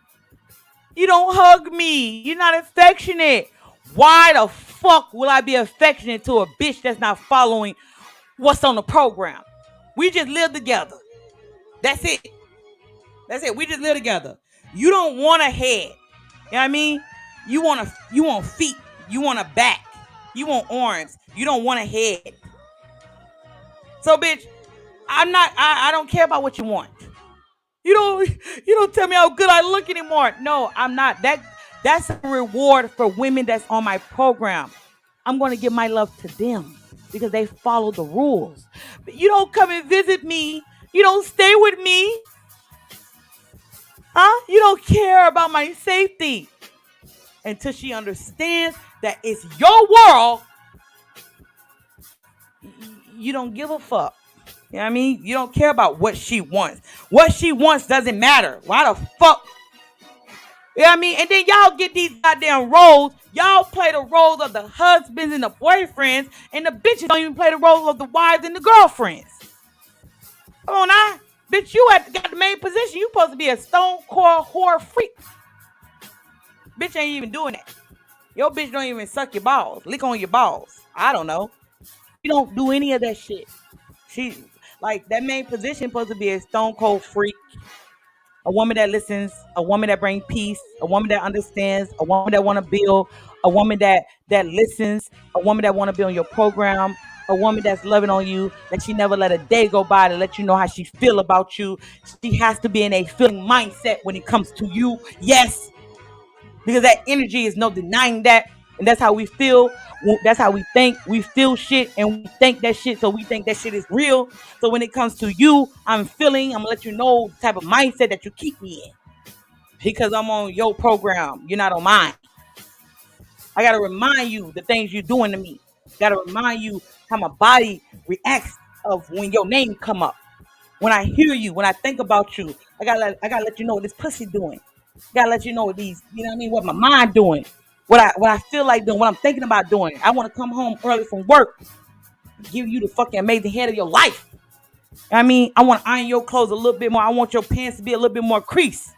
You don't hug me. You're not affectionate. Why the fuck will I be affectionate to a bitch that's not following what's on the program? We just live together. That's it. That's it. We just live together. You don't want a head. You know what I mean? You want feet. You want a back. You want arms. You don't want a head. So, bitch, I don't care about what you want. You don't tell me how good I look anymore. No, I'm not. That's a reward for women that's on my program. I'm going to give my love to them because they follow the rules. But you don't come and visit me. You don't stay with me. Huh? You don't care about my safety. Until she understands that it's your world, you don't give a fuck. You know what I mean? You don't care about what she wants. What she wants doesn't matter. Why the fuck? You know what I mean? And then y'all get these goddamn roles. Y'all play the roles of the husbands and the boyfriends, and the bitches don't even play the roles of the wives and the girlfriends. Come on now. Bitch, you got the main position. You supposed to be a stone cold whore freak. Bitch ain't even doing that. Your bitch don't even suck your balls. Lick on your balls. I don't know. You don't do any of that shit. She, like, that main position supposed to be a stone cold freak. A woman that listens. A woman that brings peace. A woman that understands. A woman that want to build. A woman that listens. A woman that want to be on your program. A woman that's loving on you, that she never let a day go by to let you know how she feel about you. She has to be in a feeling mindset when it comes to you. Yes. Because that energy is no denying that. And that's how we feel. That's how we think. We feel shit and we think that shit. So we think that shit is real. So when it comes to you, I'm going to let you know the type of mindset that you keep me in. Because I'm on your program. You're not on mine. I got to remind you the things you're doing to me. Got to remind you how my body reacts of when your name come up. When I hear you, when I think about you, I gotta let you know what this pussy doing. Gotta let you know what these, you know what I mean, what my mind doing, what I feel like doing, what I'm thinking about doing. I want to come home early from work, give you the fucking amazing head of your life. I mean, I want to iron your clothes a little bit more. I want your pants to be a little bit more crease.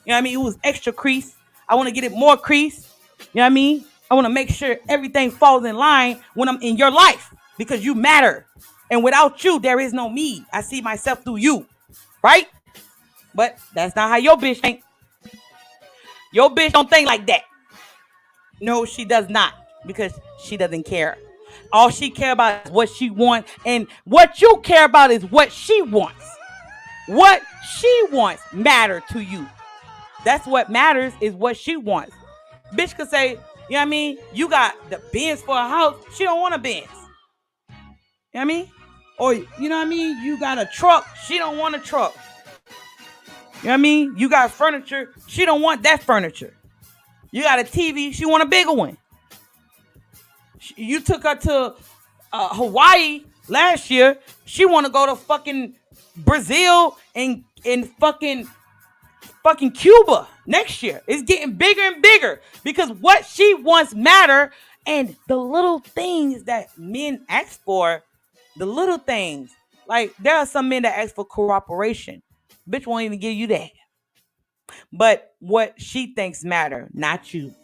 You know what I mean? It was extra crease. I want to get it more crease. You know what I mean? I want to make sure everything falls in line when I'm in your life because you matter. And without you, there is no me. I see myself through you. Right? But that's not how your bitch think. Your bitch don't think like that. No, she does not because she doesn't care. All she care about is what she wants. And what you care about is what she wants. What she wants matter to you. That's what matters is what she wants. Bitch could say, you know what I mean? You got the Benz for a house. She don't want a Benz. You know what I mean? Or, you know what I mean? You got a truck. She don't want a truck. You know what I mean? You got furniture. She don't want that furniture. You got a TV. She want a bigger one. You took her to Hawaii last year. She want to go to fucking Brazil and fucking Cuba next year. It's getting bigger and bigger because what she wants matter. And the little things that men ask for, the little things, like there are some men that ask for cooperation. Bitch won't even give you that. But what she thinks matter, not you.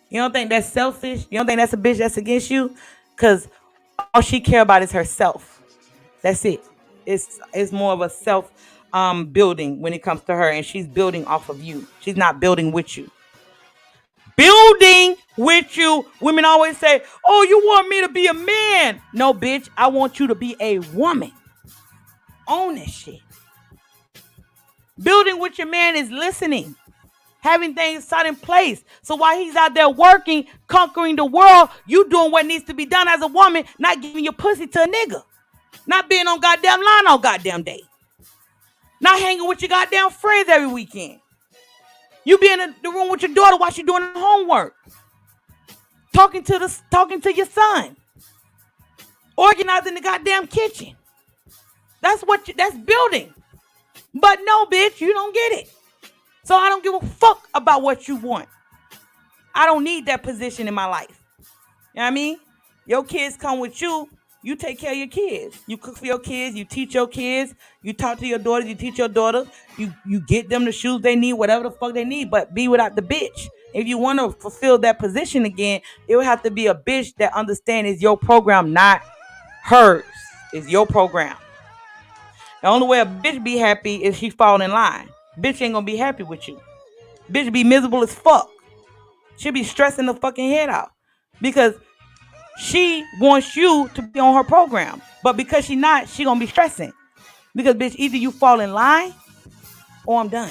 You don't think that's selfish? You don't think that's a bitch that's against you? Because all she care about is herself. That's it. It's more of a self building when it comes to her, and she's building off of you. She's not building with you. Building with you. Women always say, oh, you want me to be a man. No, bitch, I want you to be a woman. Own that shit. Building with your man is listening. Having things set in place. So while he's out there working, conquering the world, you doing what needs to be done as a woman, not giving your pussy to a nigga. Not being on goddamn line all goddamn day. Not hanging with your goddamn friends every weekend. You be in the room with your daughter while she doing her homework. Talking to your son. Organizing the goddamn kitchen. That's building. But no, bitch, you don't get it. So I don't give a fuck about what you want. I don't need that position in my life. You know what I mean? Your kids come with you. You take care of your kids. You cook for your kids. You teach your kids. You talk to your daughters. You teach your daughters. You get them the shoes they need, whatever the fuck they need, but be without the bitch. If you want to fulfill that position again, it would have to be a bitch that understands it's your program, not hers. It's your program. The only way a bitch be happy is she fall in line. Bitch ain't gonna be happy with you. Bitch be miserable as fuck. She'll be stressing the fucking head out. Because she wants you to be on her program. But because she not, she gonna be stressing. Because bitch, either you fall in line or I'm done.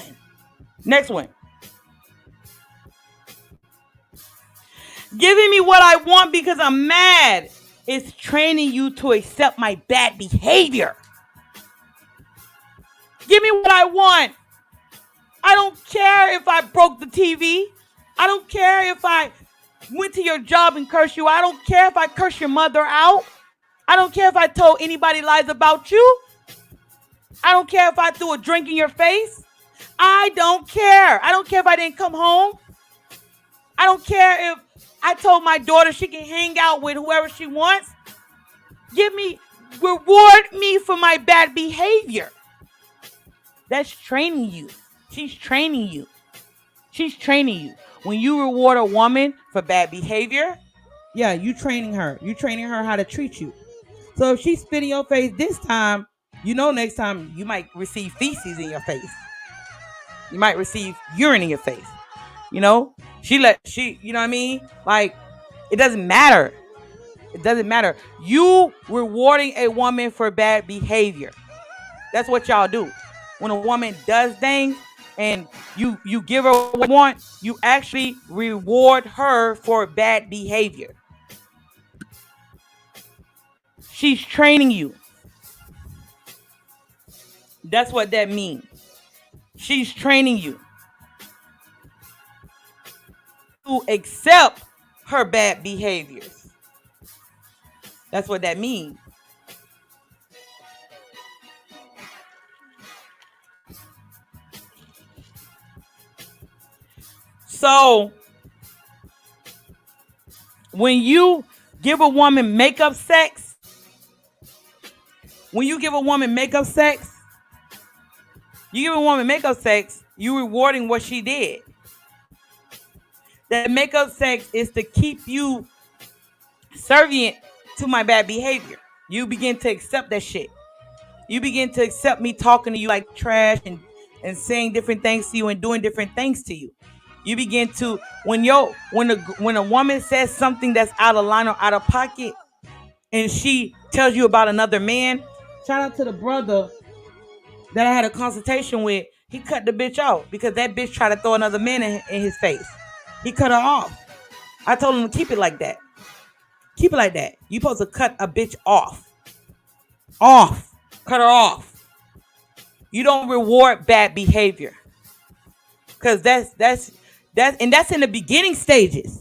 Next one. Giving me what I want because I'm mad is training you to accept my bad behavior. Give me what I want. I don't care if I broke the TV. I don't care if I went to your job and cursed you. I don't care if I cursed your mother out. I don't care if I told anybody lies about you. I don't care if I threw a drink in your face. I don't care. I don't care if I didn't come home. I don't care if I told my daughter she can hang out with whoever she wants. Reward me for my bad behavior. That's training you. She's training you. She's training you. When you reward a woman for bad behavior, yeah, you training her. You training her how to treat you. So if she spit in your face this time, you know next time you might receive feces in your face. You might receive urine in your face. You know? You know what I mean? Like, it doesn't matter. It doesn't matter. You rewarding a woman for bad behavior. That's what y'all do. When a woman does things and you give her what you want, you actually reward her for bad behavior. She's training you. That's what that means. She's training you to accept her bad behaviors. That's what that means. So, when you give a woman makeup sex, when you give a woman makeup sex, you rewarding what she did. That makeup sex is to keep you servient to my bad behavior. You begin to accept that shit. You begin to accept me talking to you like trash and saying different things to you and doing different things to you. You begin to when a woman says something that's out of line or out of pocket, and she tells you about another man. Shout out to the brother that I had a consultation with. He cut the bitch out because that bitch tried to throw another man in his face. He cut her off. I told him to keep it like that. Keep it like that. You supposed to cut a bitch off. Cut her off. You don't reward bad behavior. Cause that's in the beginning stages.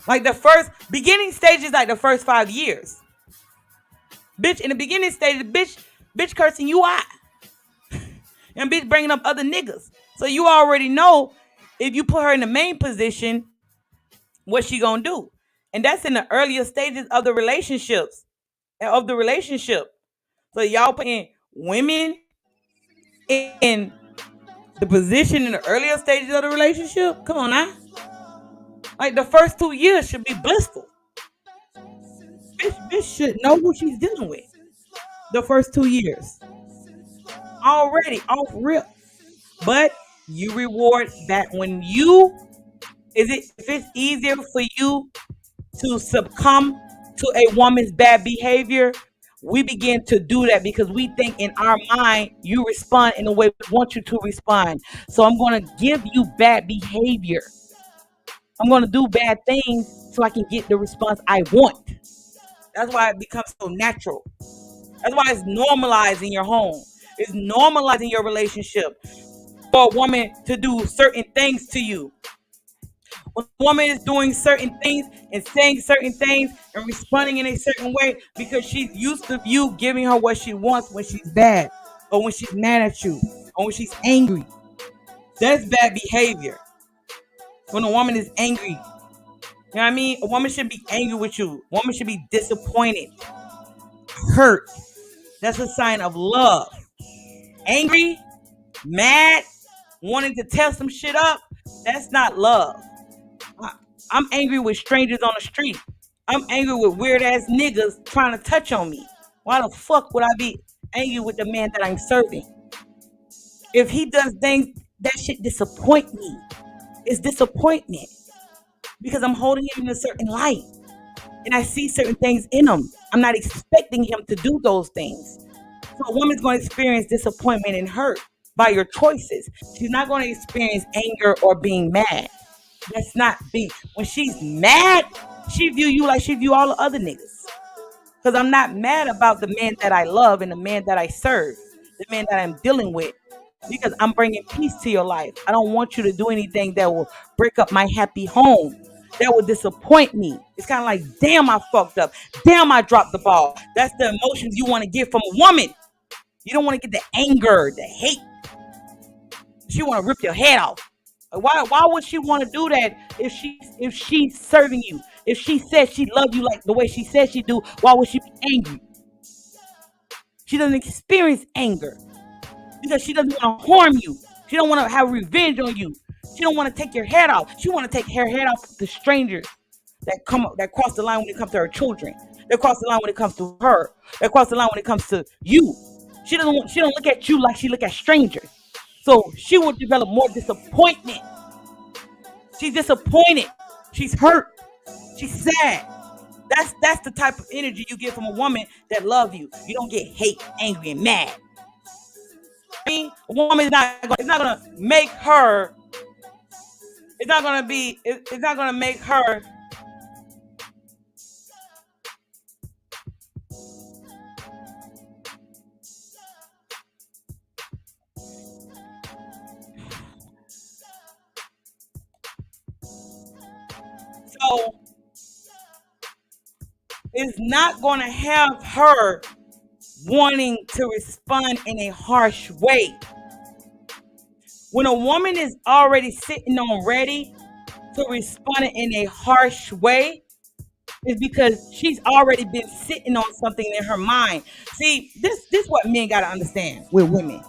Like the first beginning stages, like the first 5 years. Bitch, in the beginning stages, bitch cursing you out. And bitch bringing up other niggas. So you already know if you put her in the main position, what she gonna do. And that's in the earlier stages of the relationships. So y'all putting women in the position in the earlier stages of the relationship? Come on now. Like the first 2 years should be blissful. Bitch should know who she's dealing with. The first 2 years. Already off rip. But you reward that when if it's easier for you to succumb to a woman's bad behavior, we begin to do that because we think in our mind you respond in the way we want you to respond. So I'm going to give you bad behavior. I'm going to do bad things so I can get the response I want. That's why it becomes so natural. That's why it's normalized in your home. It's normalized in your relationship for a woman to do certain things to you. When a woman is doing certain things and saying certain things and responding in a certain way because she's used to you giving her what she wants when she's bad or when she's mad at you or when she's angry. That's bad behavior. When a woman is angry. You know what I mean? A woman should be angry with you. A woman should be disappointed, hurt. That's a sign of love. Angry, mad, wanting to tear some shit up, that's not love. I'm angry with strangers on the street. I'm angry with weird ass niggas trying to touch on me. Why the fuck would I be angry with the man that I'm serving? If he does things, that shit disappoint me. It's disappointment because I'm holding him in a certain light and I see certain things in him. I'm not expecting him to do those things. So a woman's going to experience disappointment and hurt by your choices. She's not going to experience anger or being mad. That's not being. When she's mad, she view you like she view all the other niggas. Because I'm not mad about the man that I love and the man that I serve, the man that I'm dealing with. Because I'm bringing peace to your life. I don't want you to do anything that will break up my happy home. That will disappoint me. It's kind of like, damn, I fucked up. Damn, I dropped the ball. That's the emotions you want to get from a woman. You don't want to get the anger, the hate. She want to rip your head off. Why would she want to do that if she's serving you? If she says she loves you like the way she says she do, why would she be angry? She doesn't experience anger because she doesn't want to harm you. She don't want to have revenge on you. She don't want to take your head off. She want to take her head off to strangers that cross the line when it comes to her children. That cross the line when it comes to her. That cross the line when it comes to you. She don't look at you like she look at strangers. So she will develop more disappointment. She's disappointed. She's hurt. She's sad. That's the type of energy you get from a woman that loves you. You don't get hate, angry, and mad. I mean, a woman is not gonna make her. It's not gonna make her. So it's not gonna have her wanting to respond in a harsh way. When a woman is already sitting on ready to respond in a harsh way, is because she's already been sitting on something in her mind. See, this what men gotta understand with women.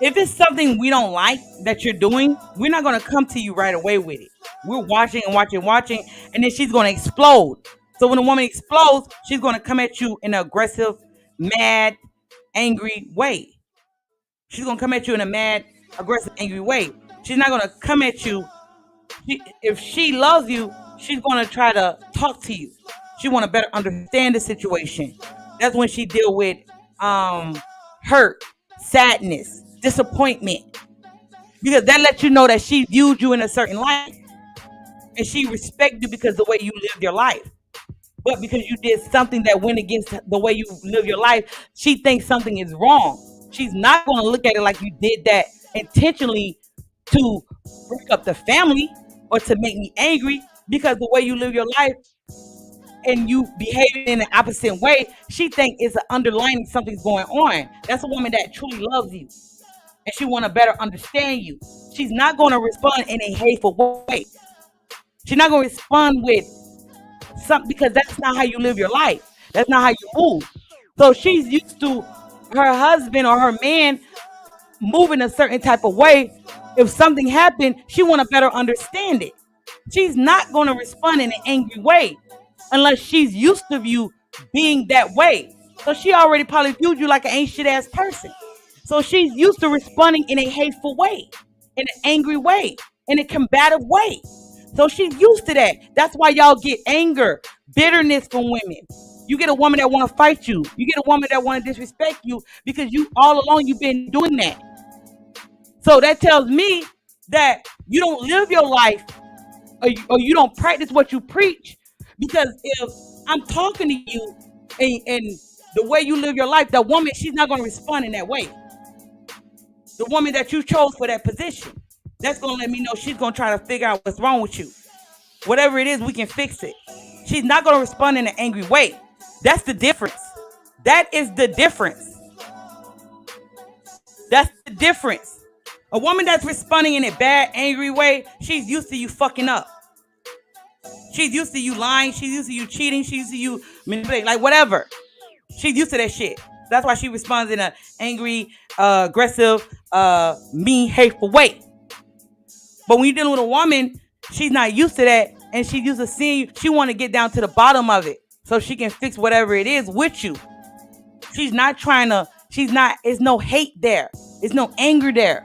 If it's something we don't like that you're doing, we're not gonna come to you right away with it. We're watching and watching, watching, and then she's gonna explode. So when a woman explodes, she's gonna come at you in an aggressive, mad, angry way. She's gonna come at you in a mad, aggressive, angry way. She's not gonna come at you. If she loves you, she's gonna try to talk to you. She wanna better understand the situation. That's when she deal with hurt, sadness, disappointment, because that lets you know that she viewed you in a certain light and she respect you because the way you lived your life. But because you did something that went against the way you live your life, she thinks something is wrong. She's not going to look at it like you did that intentionally to break up the family or to make me angry, because the way you live your life and you behave in an opposite way, she think it's an underlying something's going on. That's a woman that truly loves you and she want to better understand you. She's not going to respond in a hateful way. She's not going to respond with something, because that's not how you live your life. That's not how you move. So she's used to her husband or her man moving a certain type of way. If something happened, she want to better understand it. She's not going to respond in an angry way unless she's used to you being that way. So she already probably viewed you like an ain't shit ass person. So she's used to responding in a hateful way, in an angry way, in a combative way. So she's used to that. That's why y'all get anger, bitterness from women. You get a woman that want to fight you. You get a woman that want to disrespect you because you all along you've been doing that. So that tells me that you don't live your life, or you don't practice what you preach. Because if I'm talking to you and the way you live your life, the woman, she's not going to respond in that way. The woman that you chose for that position, that's going to let me know she's going to try to figure out what's wrong with you. Whatever it is, we can fix it. She's not going to respond in an angry way. That's the difference. That is the difference. That's the difference. A woman that's responding in a bad, angry way, she's used to you fucking up. She's used to you lying. She's used to you cheating. She's used to you manipulating, like whatever. She's used to that shit. That's why she responds in an angry, aggressive, mean, hateful way. But when you're dealing with a woman, she's not used to that, and she's used to seeing you. She want to get down to the bottom of it so she can fix whatever it is with you. She's not trying to. She's not. It's no hate there. It's no anger there.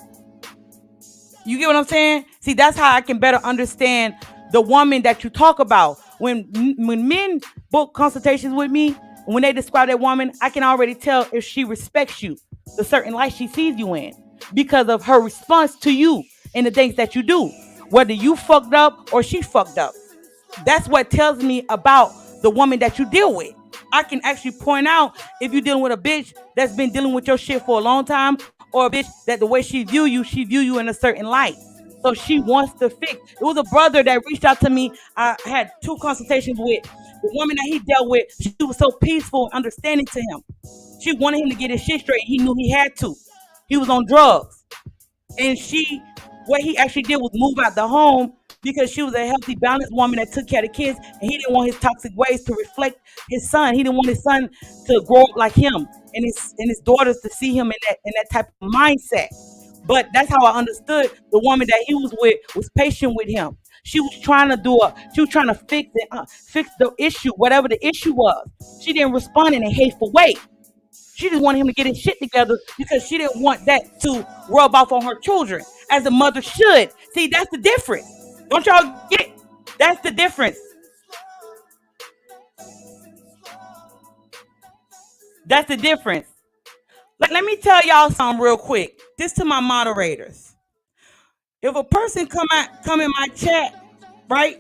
You get what I'm saying? See, that's how I can better understand the woman that you talk about. When men book consultations with me, when they describe that woman, I can already tell if she respects you, the certain light she sees you in, because of her response to you and the things that you do, whether you fucked up or she fucked up. That's what tells me about the woman that you deal with. I can actually point out if you're dealing with a bitch that's been dealing with your shit for a long time, or a bitch that the way she view you in a certain light. So she wants to fix. It was a brother that reached out to me. I had 2 consultations with the woman that he dealt with. She was so peaceful and understanding to him. She wanted him to get his shit straight. He knew he had to. He was on drugs. And what he actually did was move out the home because she was a healthy, balanced woman that took care of the kids, and he didn't want his toxic ways to reflect his son. He didn't want his son to grow up like him, and his daughters to see him in that type of mindset. But that's how I understood the woman that he was with was patient with him. She was trying to fix it, fix the issue, whatever the issue was. She didn't respond in a hateful way. She just wanted him to get his shit together because she didn't want that to rub off on her children, as a mother should. See, that's the difference. Don't y'all get it? That's the difference. That's the difference. Let me tell y'all something real quick. This to my moderators. If a person come in my chat, right,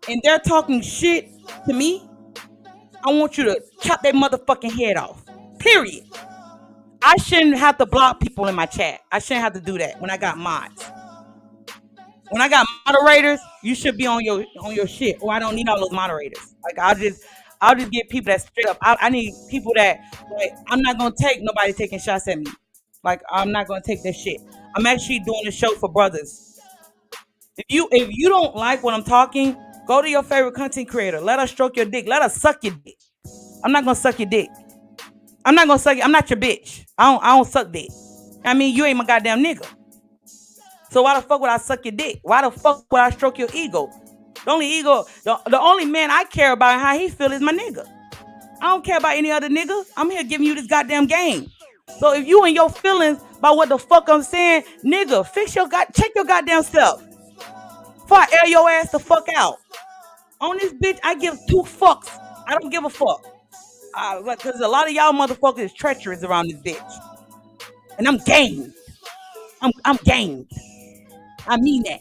and they're talking shit to me, I want you to chop their motherfucking head off. Period. I shouldn't have to block people in my chat. I shouldn't have to do that when I got mods. When I got moderators, you should be on your shit. Or I don't need all those moderators. Like I'll just get people that straight up. I need people that, like, I'm not gonna take nobody taking shots at me. Like, I'm not gonna take that shit. I'm actually doing a show for brothers. If you don't like what I'm talking, Go to your favorite content creator. Let her stroke your dick. Let her suck your dick. I'm not gonna suck your dick. I'm not gonna suck you. I'm not your bitch. I don't suck dick. I mean, you ain't my goddamn nigga. So why the fuck would I suck your dick? Why the fuck would I stroke your ego? The only man I care about and how he feel is my nigga. I don't care about any other nigga. I'm here giving you this goddamn game. So if you and your feelings about what the fuck I'm saying, nigga, check your goddamn self. Before I air your ass the fuck out. On this bitch, I give 2 fucks. I don't give a fuck. Because a lot of y'all motherfuckers is treacherous around this bitch. And I'm game. I'm game. I mean that.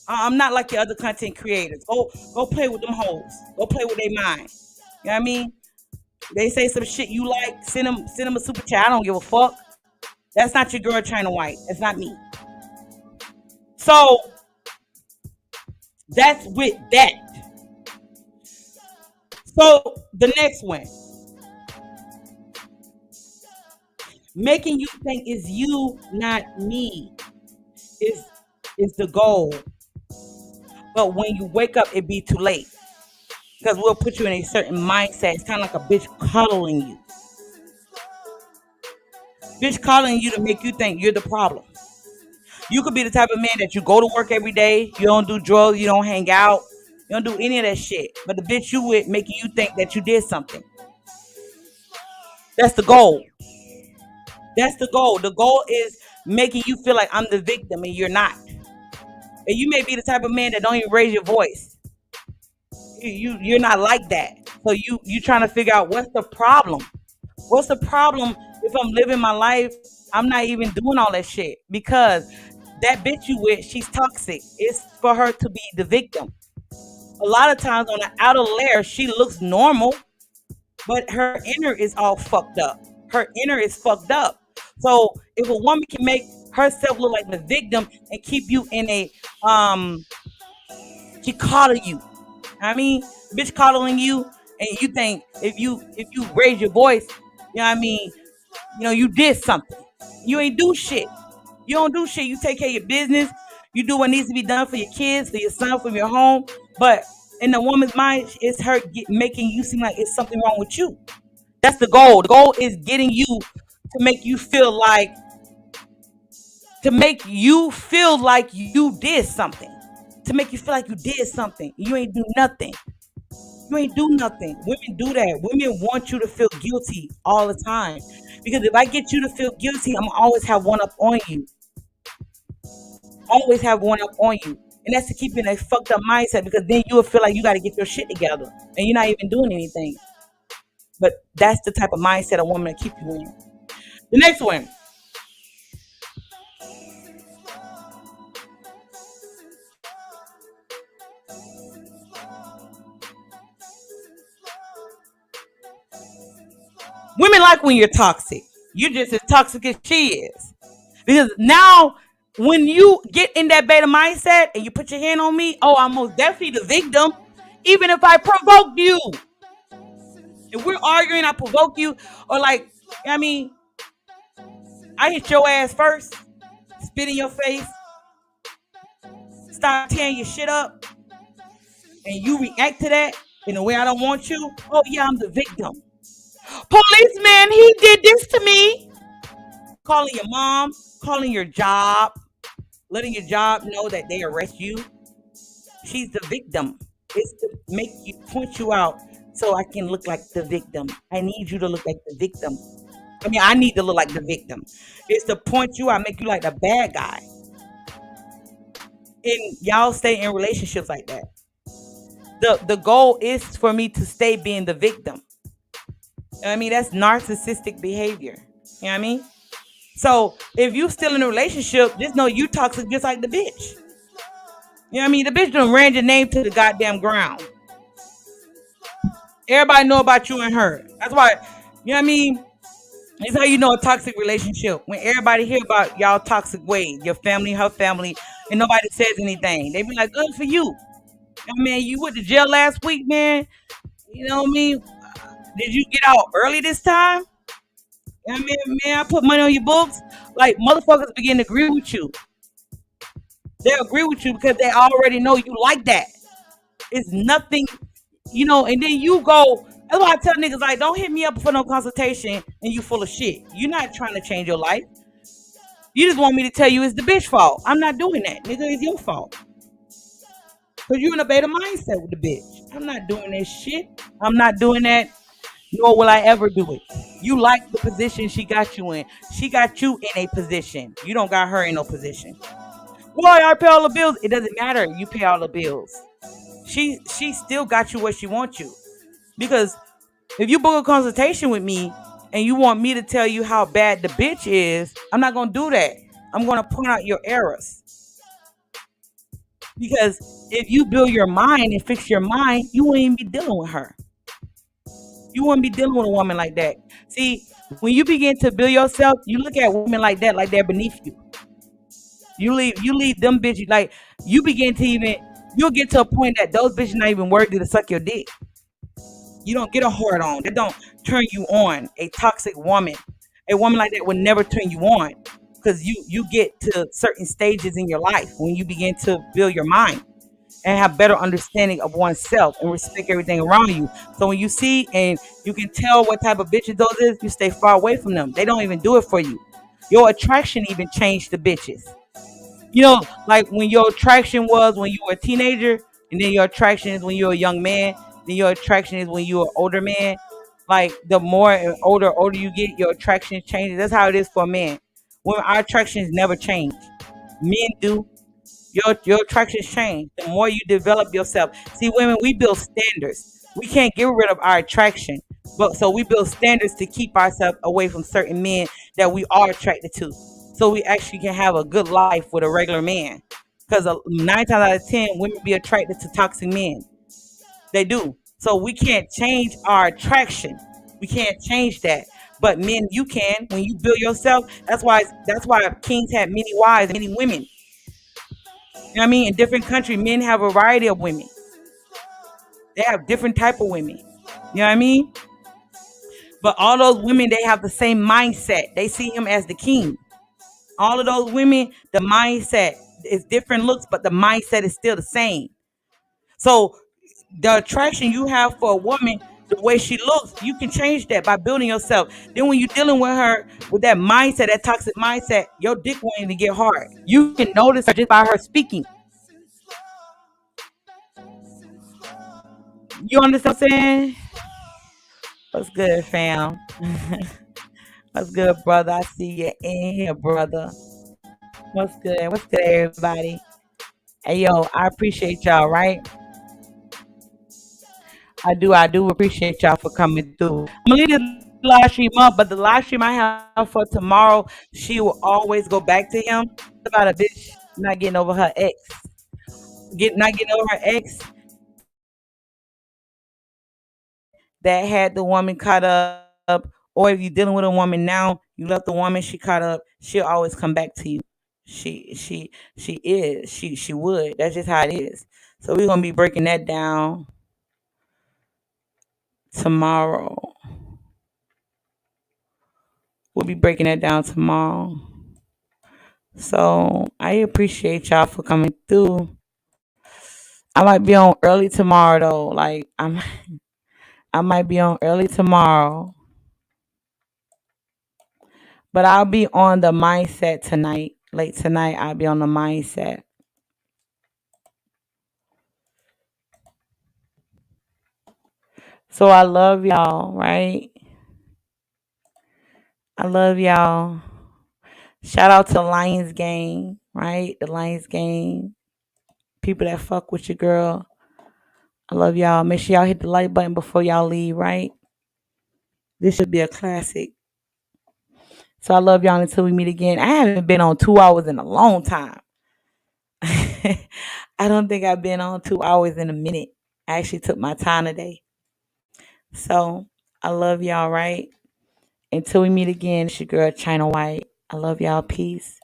I'm not like the other content creators. Go play with them hoes. Go play with their mind. You know what I mean? They say some shit you like, send them a super chat. I don't give a fuck. That's not your girl China White. That's not me. So that's with that. So the next one. Making you think it's you, not me, is the goal. But when you wake up, it be too late. Because we'll put you in a certain mindset. It's kind of like a bitch coddling you. Bitch coddling you to make you think you're the problem. You could be the type of man that you go to work every day. You don't do drugs. You don't hang out. You don't do any of that shit. But the bitch you with making you think that you did something. That's the goal. That's the goal. The goal is making you feel like I'm the victim and you're not. And you may be the type of man that don't even raise your voice. You're not like that. So you trying to figure out what's the problem. What's the problem if I'm living my life, I'm not even doing all that shit? Because that bitch you with, she's toxic. It's for her to be the victim. A lot of times on the outer layer, she looks normal, but her inner is all fucked up. Her inner is fucked up. So if a woman can make herself look like the victim and keep you in a she coddle you. I mean, bitch coddling you, and you think if you raise your voice, you know what I mean, you did something. You ain't do shit. You don't do shit. You take care of your business. You do what needs to be done for your kids, for your son, for your home. But in the woman's mind, it's her making you seem like it's something wrong with you. That's the goal. The goal is getting you to make you feel like you did something. To make you feel like you did something. You ain't do nothing. You ain't do nothing. Women do that. Women want you to feel guilty all the time. Because if I get you to feel guilty, I'm always have one up on you. Always have one up on you. And that's to keep you in a fucked up mindset, because then you'll feel like you got to get your shit together. And you're not even doing anything. But that's the type of mindset a woman will keep you in. The next one. Women like when you're toxic. You're just as toxic as she is. Because now, when you get in that beta mindset and you put your hand on me, I'm most definitely the victim. Even if I provoke you. If we're arguing, I provoke you. Or like, I mean, I hit your ass first. Spit in your face. Start tearing your shit up. And you react to that in a way I don't want you. Oh yeah, I'm the victim. Policeman, he did this to me. Calling your mom, calling your job, letting your job know that they arrest you. She's the victim. It's to make you, point you out so I can look like the victim. I need you to look like the victim. I need to look like the victim. It's to point you out, make you like the bad guy. And y'all stay in relationships like that. The goal is for me to stay being the victim. That's narcissistic behavior. You know what I mean? So if you still in a relationship, just know you toxic just like the bitch. You know what I mean? The bitch done ran your name to the goddamn ground. Everybody know about you and her. That's why, you know what I mean? It's how you know a toxic relationship. When everybody hear about y'all toxic ways, your family, her family, and nobody says anything. They be like, good for you. You went to jail last week, man. You know what I mean? Did you get out early this time? I put money on your books. Like, motherfuckers begin to agree with you. They agree with you because they already know you like that. It's nothing, and then you go. That's why I tell niggas, like, don't hit me up for no consultation and you full of shit. You're not trying to change your life. You just want me to tell you it's the bitch fault. I'm not doing that. Nigga, it's your fault. Because you're in a beta mindset with the bitch. I'm not doing that shit. I'm not doing that, nor will I ever do it. You like the position she got you in. She got you in a position. You don't got her in no position. Why I pay all the bills? It doesn't matter. You pay all the bills. She still got you where she wants you. Because if you book a consultation with me and you want me to tell you how bad the bitch is, I'm not gonna do that. I'm gonna point out your errors. Because if you build your mind and fix your mind, you won't even be dealing with her. You wouldn't be dealing with a woman like that. See, when you begin to build yourself, you look at women like that, like they're beneath you. You leave them bitches, like, you begin to you'll get to a point that those bitches not even worthy to suck your dick. You don't get a hard on. That don't turn you on. A toxic woman, a woman like that would never turn you on, because you get to certain stages in your life when you begin to build your mind and have better understanding of oneself and respect everything around you. So when you see and you can tell what type of bitches those is, you stay far away from them. They don't even do it for you. Your attraction even changed the bitches. Like when your attraction was when you were a teenager, and then your attraction is when you're a young man, then your attraction is when you're an older man. Like the more older you get, your attraction changes. That's how it is for a man. Women, our attractions never change. Men do. Your attractions change the more you develop yourself. See, women, we build standards. We can't get rid of our attraction, but so we build standards to keep ourselves away from certain men that we are attracted to, so we actually can have a good life with a regular man. Because 9 times out of 10, women be attracted to toxic men. They do. So we can't change our attraction. We can't change that. But men, you can. When you build yourself, that's why kings had many wives, many women. You know what I mean? In different countries, men have a variety of women. They have different type of women. You know what I mean? But all those women, they have the same mindset. They see him as the king. All of those women, the mindset is different looks, but the mindset is still the same. So the attraction you have for a woman, the way she looks, you can change that by building yourself. Then when you're dealing with her with that mindset, that toxic mindset, your dick won't even get hard. You can notice her just by her speaking. You understand what I'm saying? What's good, fam? What's good, brother? I see you in here, brother. What's good? What's good, everybody? Hey, yo, I appreciate y'all, right? I do appreciate y'all for coming through. I'm gonna leave this live stream up, but the live stream I have for tomorrow, she will always go back to him. It's about a bitch not getting over her ex, not getting over her ex that had the woman caught up, or if you're dealing with a woman now, you left the woman, she caught up, she'll always come back to you. She would. That's just how it is. So we're gonna be breaking that down tomorrow. We'll be breaking that down tomorrow. So I appreciate y'all for coming through. I might be on early tomorrow though. Like I might be on early tomorrow. But I'll be on the mindset tonight. Late tonight, I'll be on the mindset. So I love y'all, right? I love y'all. Shout out to Lions Gang, right? The Lions Gang. People that fuck with your girl. I love y'all. Make sure y'all hit the like button before y'all leave, right? This should be a classic. So I love y'all until we meet again. I haven't been on 2 hours in a long time. I don't think I've been on 2 hours in a minute. I actually took my time today. So I love y'all, right? Until we meet again, it's your girl China White. I love y'all. Peace.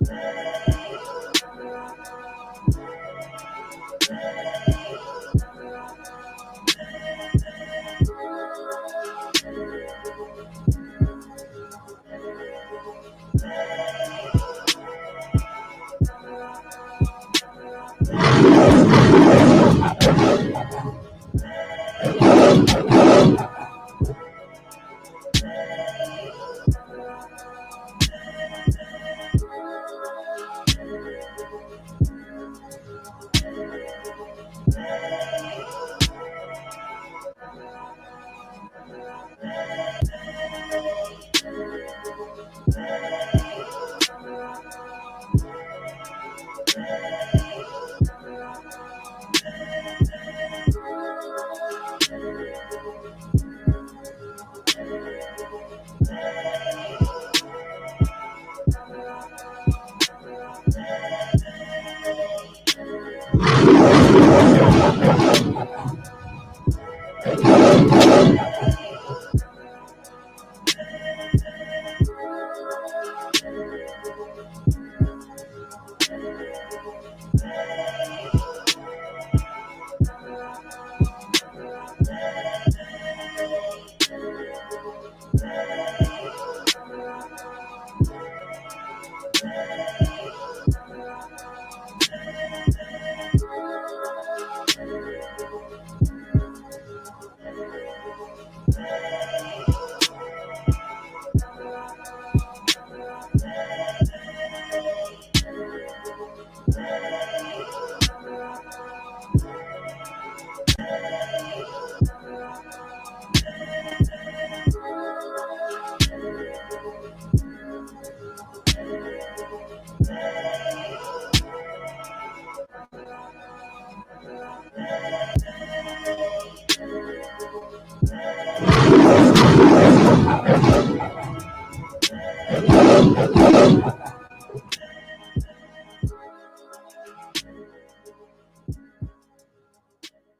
And